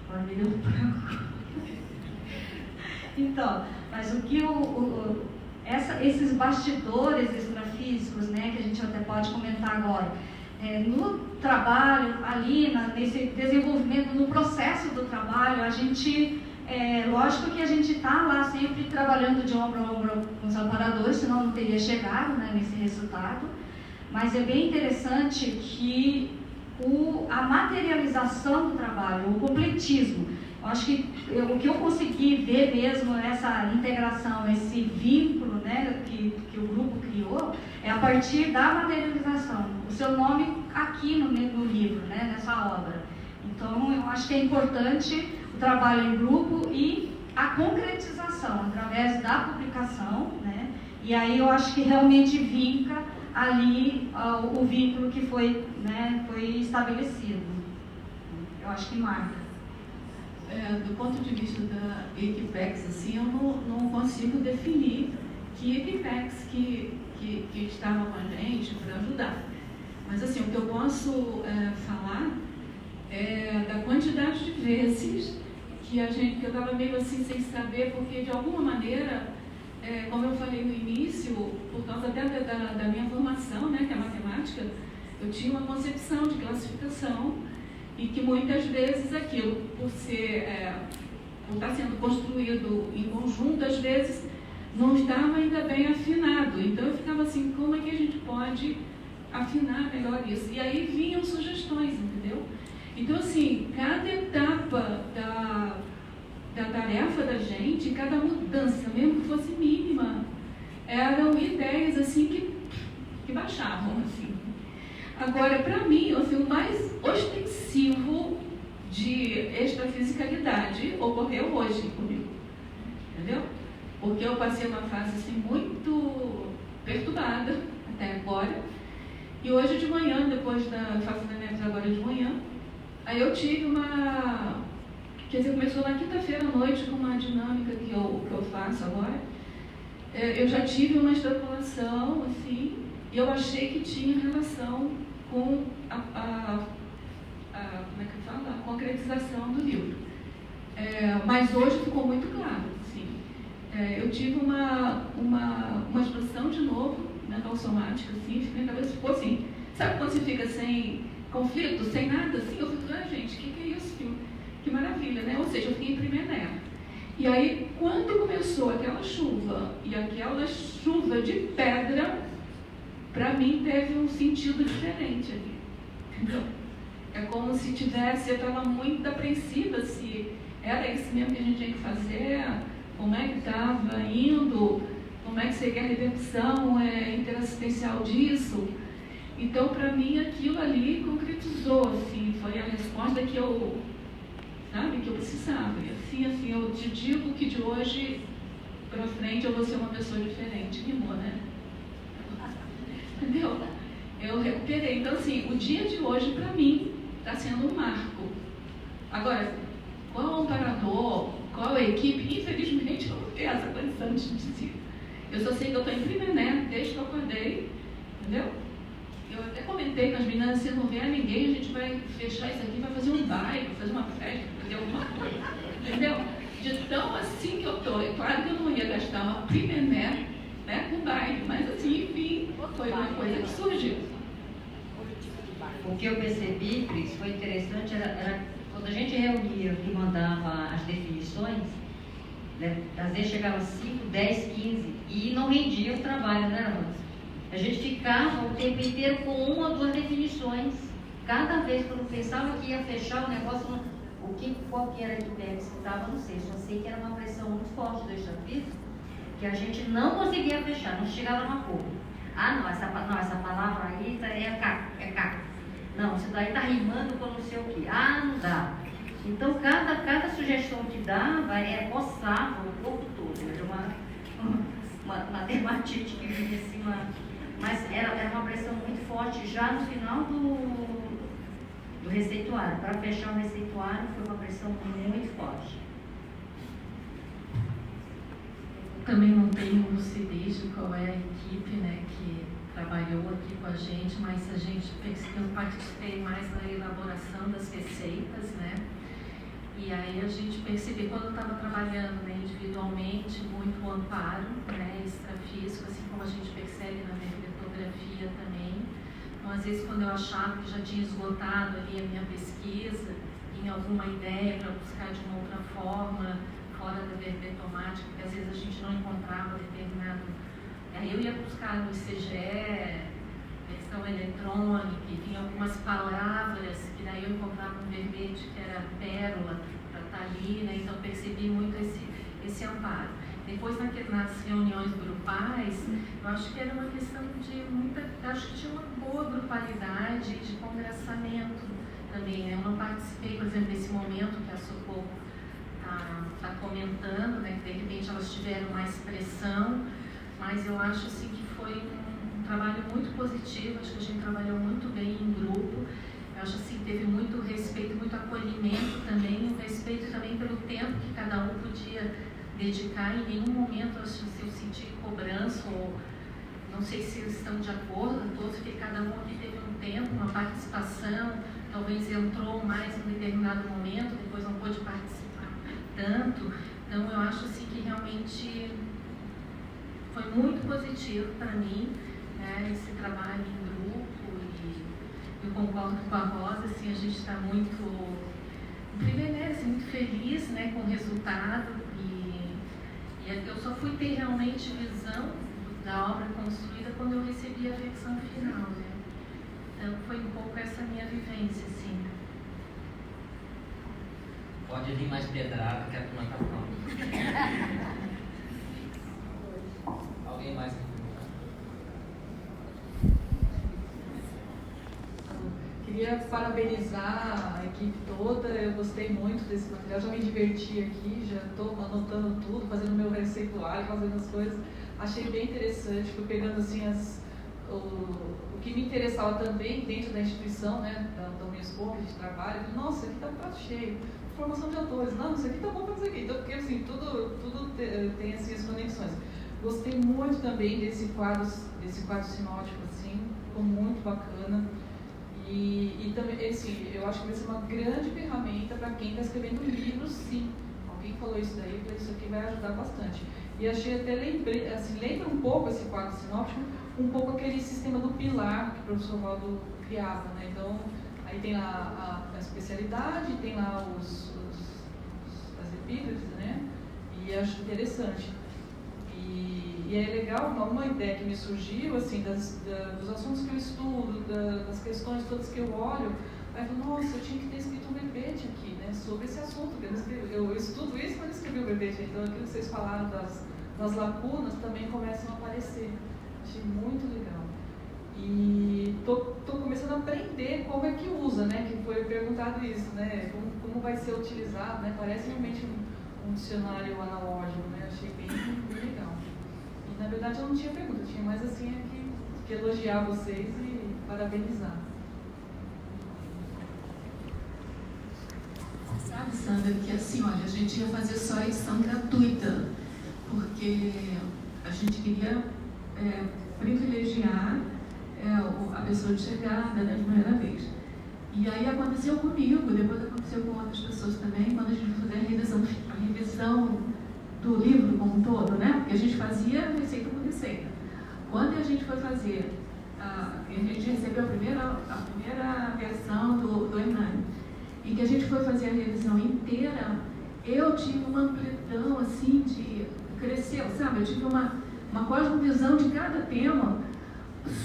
agora me deu um branco. Então, mas o que esses bastidores extrafísicos, né, que a gente até pode comentar agora, no trabalho ali, nesse desenvolvimento, no processo do trabalho, a gente, lógico que a gente está lá sempre trabalhando de ombro a ombro com os amparadores, senão não teria chegado, né, nesse resultado, mas é bem interessante que a materialização do trabalho, o completismo, eu acho que o que eu consegui ver mesmo, essa integração, esse vínculo, né, que o grupo criou, é a partir da materialização. O seu nome aqui no livro, né, nessa obra. Então, eu acho que é importante o trabalho em grupo e a concretização através da publicação, né, e aí eu acho que realmente vinca ali o vínculo que foi, né, foi estabelecido. Eu acho que marca. Do ponto de vista da Equipex, assim, eu não consigo definir que Equipex que estava com a gente para ajudar. Mas assim, o que eu posso falar é da quantidade de vezes que eu estava meio assim sem saber, porque de alguma maneira, como eu falei no início, por causa até da minha formação, né, que é matemática, eu tinha uma concepção de classificação e que muitas vezes aquilo, por estar sendo construído em conjunto, às vezes não estava ainda bem afinado. Então eu ficava assim, como é que a gente pode afinar melhor isso? E aí vinham sugestões, entendeu? Então assim, cada etapa da tarefa da gente, cada mudança, mesmo que fosse mínima, eram ideias assim que baixavam, assim. Agora, para mim, assim, o mais ostensivo de extrafisicalidade ocorreu hoje comigo, entendeu? Porque eu passei uma fase assim muito perturbada até agora, e hoje de manhã, depois eu faço Nemesis agora de manhã, aí eu tive quer dizer, começou na quinta-feira à noite com uma dinâmica que eu faço agora. Eu já tive uma extrapolação, assim, e eu achei que tinha relação com como é que eu falo? A concretização do livro. Mas hoje ficou muito claro, assim. Eu tive uma expansão de novo, mental somática, assim, fiquei na cabeça, ficou assim, sabe quando você fica sem conflito, sem nada, assim? Eu fico, gente, o que é isso, filho? Que maravilha, né? Ou seja, eu fiquei em primeira. E aí, quando começou aquela chuva, e aquela chuva de pedra, para mim teve um sentido diferente ali, entendeu? É como se eu estava muito apreensiva, se era isso mesmo que a gente tinha que fazer, como é que estava indo, como é que seria a repercussão interassistencial disso. Então, para mim, aquilo ali concretizou, assim, foi a resposta que eu precisava. E assim, eu te digo que de hoje para frente eu vou ser uma pessoa diferente. Rimou, né? Entendeu? Eu recuperei. Então, assim, o dia de hoje, para mim, está sendo um marco. Agora, qual o amparador, qual a equipe, infelizmente, eu não tenho essa condição de dizer. Eu só sei que eu estou em Primené desde que eu acordei, entendeu? Eu até comentei com as meninas, se não vier ninguém, a gente vai fechar isso aqui, vai fazer um baile, fazer uma festa, fazer alguma coisa, entendeu? De tão assim que eu estou. É claro que eu não ia gastar uma Primené, né, com baile, mas assim, enfim, foi uma coisa que surgiu. O que eu percebi, Cris, foi interessante, era quando a gente reunia e mandava as definições, né, às vezes chegava 5, 10, 15 e não rendia o trabalho, né, Rosa? A gente ficava o tempo inteiro com 1 ou 2 definições. Cada vez que eu pensava que ia fechar o negócio, qual que era a ideia que estava, não sei. Só sei que era uma pressão muito forte do extrafísico, que a gente não conseguia fechar, não chegava numa cor. Ah, não, essa palavra aí é caco. Não, isso daí está rimando com não sei o quê. Ah, não dá. Então, cada sugestão que dava coçava o corpo todo. Era uma dermatite que vinha assim, mas era uma pressão muito forte já no final do receituário. Para fechar o receituário foi uma pressão muito forte. Também não tenho lucidez de qual é a equipe, né, que trabalhou aqui com a gente, mas a gente eu participei mais na elaboração das receitas, né? E aí a gente percebeu, quando eu estava trabalhando, né, individualmente, muito o amparo, né, extrafísico, assim como a gente percebe na verbetrografia também. Então, às vezes, quando eu achava que já tinha esgotado ali a minha pesquisa, tinha alguma ideia para buscar de uma outra forma, fora da verbetomática, porque às vezes a gente não encontrava determinado... Aí eu ia buscar no ICGE, versão eletrônica, e tinha algumas palavras que daí eu encontrava um verbete que era pérola, para estar ali, né? Então percebi muito esse amparo. Depois nas reuniões grupais, eu acho que era uma questão de acho que tinha uma boa grupalidade de conversamento também, né? Eu não participei, por exemplo, desse momento que a Socorro está comentando, né? Que de repente elas tiveram mais pressão, mas eu acho assim que foi um trabalho muito positivo, acho que a gente trabalhou muito bem em grupo, eu acho assim que teve muito respeito, muito acolhimento também, um respeito também pelo tempo que cada um podia dedicar. Em nenhum momento eu senti cobrança, ou não sei se eles estão de acordo todos, porque cada um aqui teve um tempo, uma participação, talvez entrou mais em um determinado momento, depois não pôde participar tanto. Então eu acho assim que realmente foi muito positivo para mim, né, esse trabalho em grupo, e eu concordo com a Rosa, assim, a gente está muito, primeiro, assim, muito feliz, né, com o resultado, e eu só fui ter realmente visão da obra construída quando eu recebi a versão final, né? Então foi um pouco essa minha vivência, assim. Pode vir mais pedrada que a turma está pronta. Alguém mais? Queria parabenizar a equipe toda, eu gostei muito desse material, já me diverti aqui, já estou anotando tudo, fazendo meu receituário, fazendo as coisas. Achei bem interessante, fui pegando assim o que me interessava também dentro da instituição, né, da Unesco, de trabalho. Nossa, aqui está um prato cheio, formação de autores, não, isso aqui está bom para isso aqui. Então, porque assim, tudo tem assim, as conexões. Gostei muito também desse quadro sinótico, assim, ficou muito bacana. E também, assim, eu acho que vai ser uma grande ferramenta para quem está escrevendo livros, sim. Alguém falou isso daí, eu falei, isso aqui vai ajudar bastante. E achei até, lembra um pouco esse quadro sinóptico, um pouco aquele sistema do pilar que o professor Valdo criava, né? Então, aí tem lá a especialidade, tem lá as epígrafes, né? E acho interessante. E é legal, uma ideia que me surgiu, assim, dos assuntos que eu estudo, das questões todas que eu olho, aí eu falo, nossa, eu tinha que ter escrito um verbete aqui, né, sobre esse assunto. Eu estudo isso, mas escrevi o verbete. Então, aquilo que vocês falaram das lacunas também começam a aparecer. Achei muito legal. E tô começando a aprender como é que usa, né, que foi perguntado isso, né, como vai ser utilizado, né, parece realmente um dicionário analógico, né, achei bem legal. Na verdade, eu não tinha pergunta, tinha mais assim que elogiar vocês e parabenizar. Sabe, Sandra, que assim, olha, a gente ia fazer só a edição gratuita, porque A gente queria privilegiar a pessoa de chegada, né, de primeira vez. E aí aconteceu comigo, depois aconteceu com outras pessoas também, quando a gente foi fazer a revisão do livro como um todo, né? Porque a gente fazia receita por receita. Quando a gente foi fazer, a gente recebeu a primeira versão do Hernani, e que a gente foi fazer a revisão inteira, eu tive uma amplidão, assim, cresceu, sabe? Eu tive uma cosmovisão de cada tema,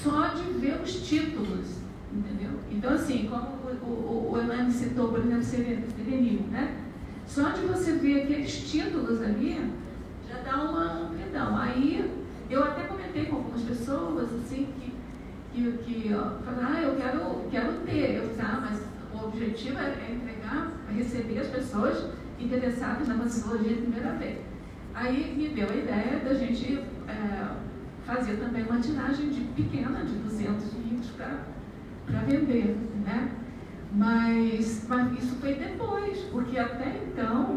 só de ver os títulos, entendeu? Então, assim, como o Hernani citou, por exemplo, Serenil, né? Só de você ver aqueles títulos ali, já dá uma amplidão. Aí, eu até comentei com algumas pessoas, assim, que falaram, eu quero ter. Eu disse, mas o objetivo é entregar, é receber as pessoas interessadas na psicologia de primeira vez. Aí, me deu a ideia da gente fazer também uma tiragem pequena, de 200 livros para vender, né? Mas isso foi depois, porque até então,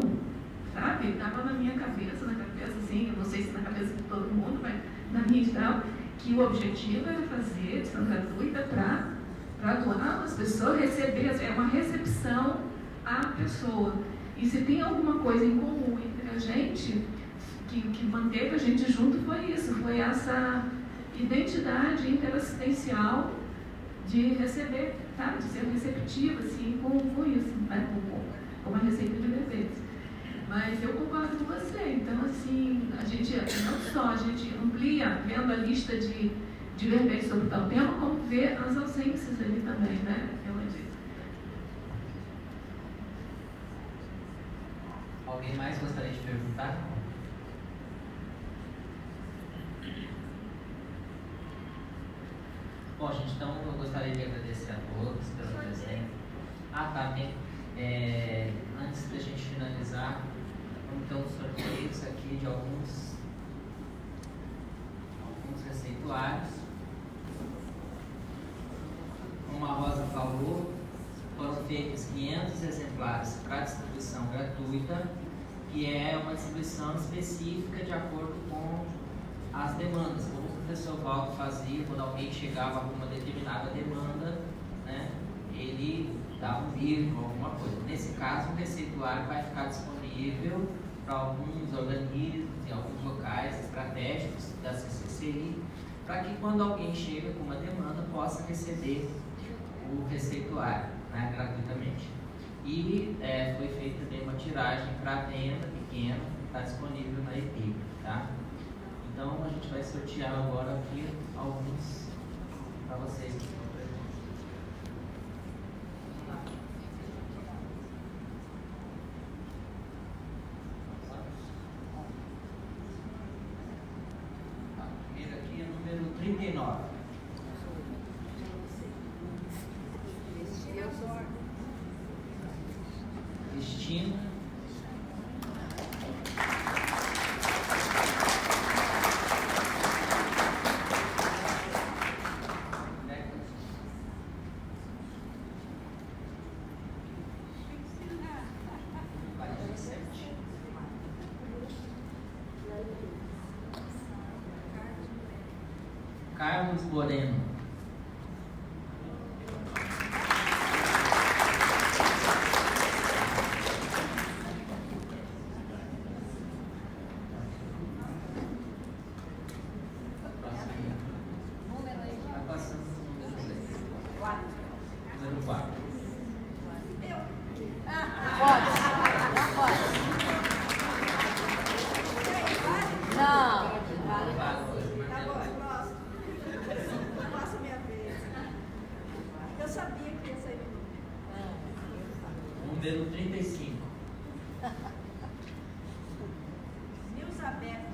sabe, estava na minha cabeça, assim, não sei se na cabeça de todo mundo, mas na minha estava, que o objetivo era fazer edição gratuita para doar as pessoas, receber, é uma recepção à pessoa. E se tem alguma coisa em comum entre a gente, que manteve a gente junto, foi isso, foi essa identidade interassistencial de receber, sabe, de ser receptivo, assim, com isso, né, com uma receita de deveres. Mas eu concordo com você, então, assim, a gente não só a gente amplia, vendo a lista de verbetes sobre tal tema, como vê as ausências ali também, né, Alguém mais gostaria de perguntar? Bom, gente, então eu gostaria de agradecer a todos pela presença. Antes da gente finalizar, vamos ter uns sorteios aqui de alguns receituários. Como a Rosa falou, foram feitos 500 exemplares para distribuição gratuita, que é uma distribuição específica de acordo com as demandas, como o professor Valdo fazia quando alguém chegava com uma determinada demanda, né, ele dava um livro, alguma coisa. Nesse caso, o receituário vai ficar disponível para alguns organismos em alguns locais estratégicos da CCCI, para que quando alguém chega com uma demanda possa receber o receituário, né, gratuitamente. E foi feita também uma tiragem para venda pequena, está disponível na EPIB, tá? Então a gente vai sortear agora aqui alguns para vocês que estão presentes. A primeira aqui é o número 39. Cristina. Carlos Moreno. Número 4. Número 35. Nilza Beto.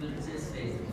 Número 16.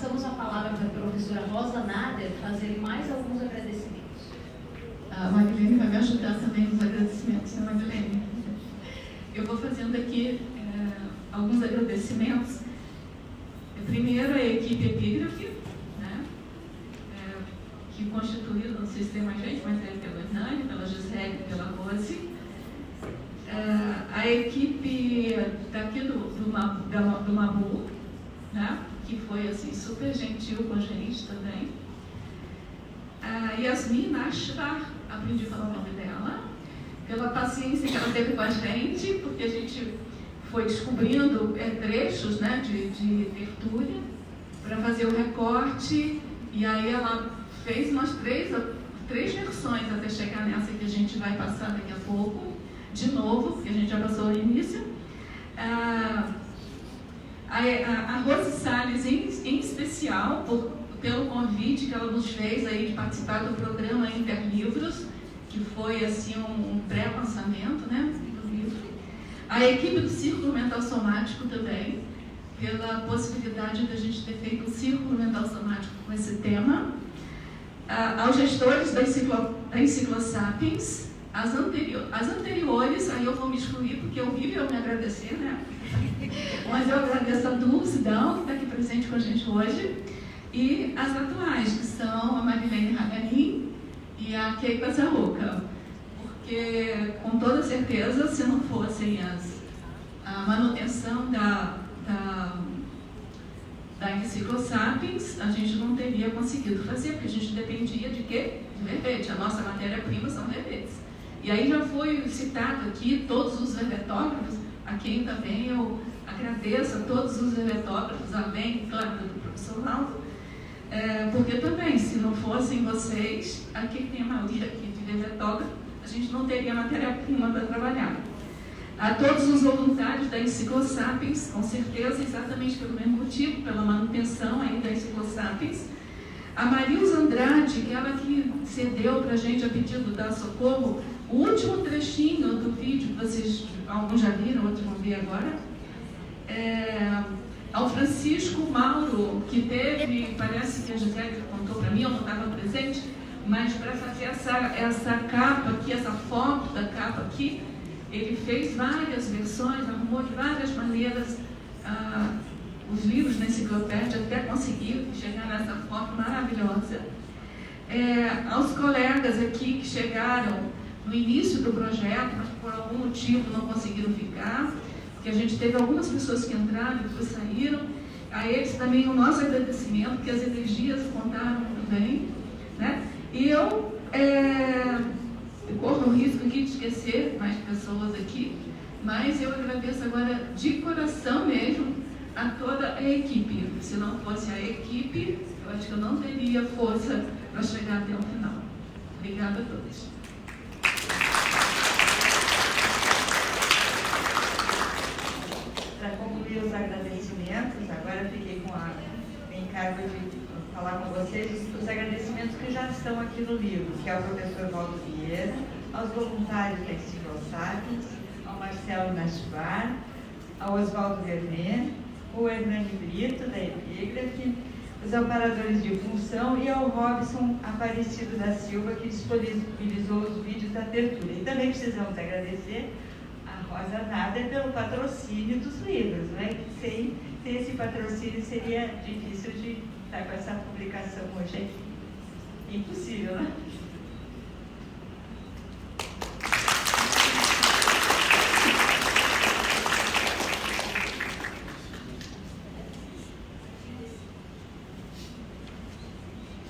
passamos a palavra para a professora Rosa Nader fazer mais alguns agradecimentos. A Marilene vai me ajudar também nos agradecimentos, né, Marilene? Eu vou fazendo aqui alguns agradecimentos. Primeiro, a equipe Epígrafe, né, que constituída, não sei se tem mais gente, mas é pela Hernani, pela Gisele e pela Rose. A equipe daqui do Mabu, né, que foi assim, super gentil com a gente também. A Yasmin Ashtar, aprendi a falar o nome dela, pela paciência que ela teve com a gente, porque a gente foi descobrindo trechos, né, de tertúlia para fazer o recorte, e aí ela fez umas três versões até chegar nessa que a gente vai passar daqui a pouco, de novo, porque a gente já passou no início. A Rose Salles, em especial, pelo convite que ela nos fez aí de participar do programa Interlivros, que foi assim um pré-lançamento, né, do livro. A equipe do Círculo Mental Somático também, pela possibilidade de a gente ter feito um Círculo Mental Somático com esse tema. Aos gestores da Enciclosapiens, as anteriores, aí eu vou me excluir porque é horrível eu me agradecer, né? Mas eu agradeço a Dulce Dão, que está aqui presente com a gente hoje, e as atuais, que são a Marilene Hagarin e a Keiko Zarruca. Porque, com toda certeza, se não fossem a manutenção da Enciclosapiens, a gente não teria conseguido fazer, porque a gente dependia de quê? De verbete. A nossa matéria-prima são verbetes. E aí já foi citado aqui todos os verbetógrafos, a quem também eu agradeço a todos os verbetógrafos, além, claro, do professor Laudo, porque também, se não fossem vocês, aqui tem a maioria aqui de verbetógrafo, a gente não teria matéria-prima para trabalhar. A todos os voluntários da Enciclosapiens, com certeza, exatamente pelo mesmo motivo, pela manutenção aí da Enciclosapiens. A Marilza Andrade, que ela que cedeu para a gente a pedido da Socorro, o último trechinho do vídeo, que vocês, alguns já viram, outros vão ver agora. Ao Francisco Mauro, que teve, parece que a Gisele contou para mim, eu não estava presente, mas para fazer essa capa aqui, essa foto da capa aqui, ele fez várias versões, arrumou de várias maneiras os livros na enciclopédia até conseguir chegar nessa foto maravilhosa. Aos colegas aqui que chegaram no início do projeto, mas por algum motivo não conseguiram ficar, porque a gente teve algumas pessoas que entraram e depois saíram. A eles também o nosso agradecimento, porque as energias contaram também, né? E eu corro o risco aqui de esquecer mais pessoas aqui, mas eu agradeço agora de coração mesmo a toda a equipe. Se não fosse a equipe, eu acho que eu não teria força para chegar até o final. Obrigada a todos. Para concluir os agradecimentos, agora eu fiquei com o encargo de falar com vocês os agradecimentos que já estão aqui no livro, que é ao professor Valdo Vieira, aos voluntários da Enciclosapiens, ao Marcelo Nashbar, ao Oswaldo Vernet, o Hernani Brito, da Epígrafe, os amparadores de função e ao Robson Aparecido da Silva, que disponibilizou os vídeos da tertúlia. E também precisamos agradecer a Rosa Nader pelo patrocínio dos livros, né? Sem esse patrocínio seria difícil de estar com essa publicação hoje aqui. Impossível, né?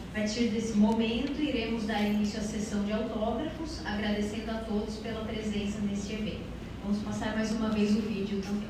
A partir desse momento, iremos dar início à sessão de autógrafos, agradecendo a todos pela presença neste evento. Vamos passar mais uma vez o vídeo também.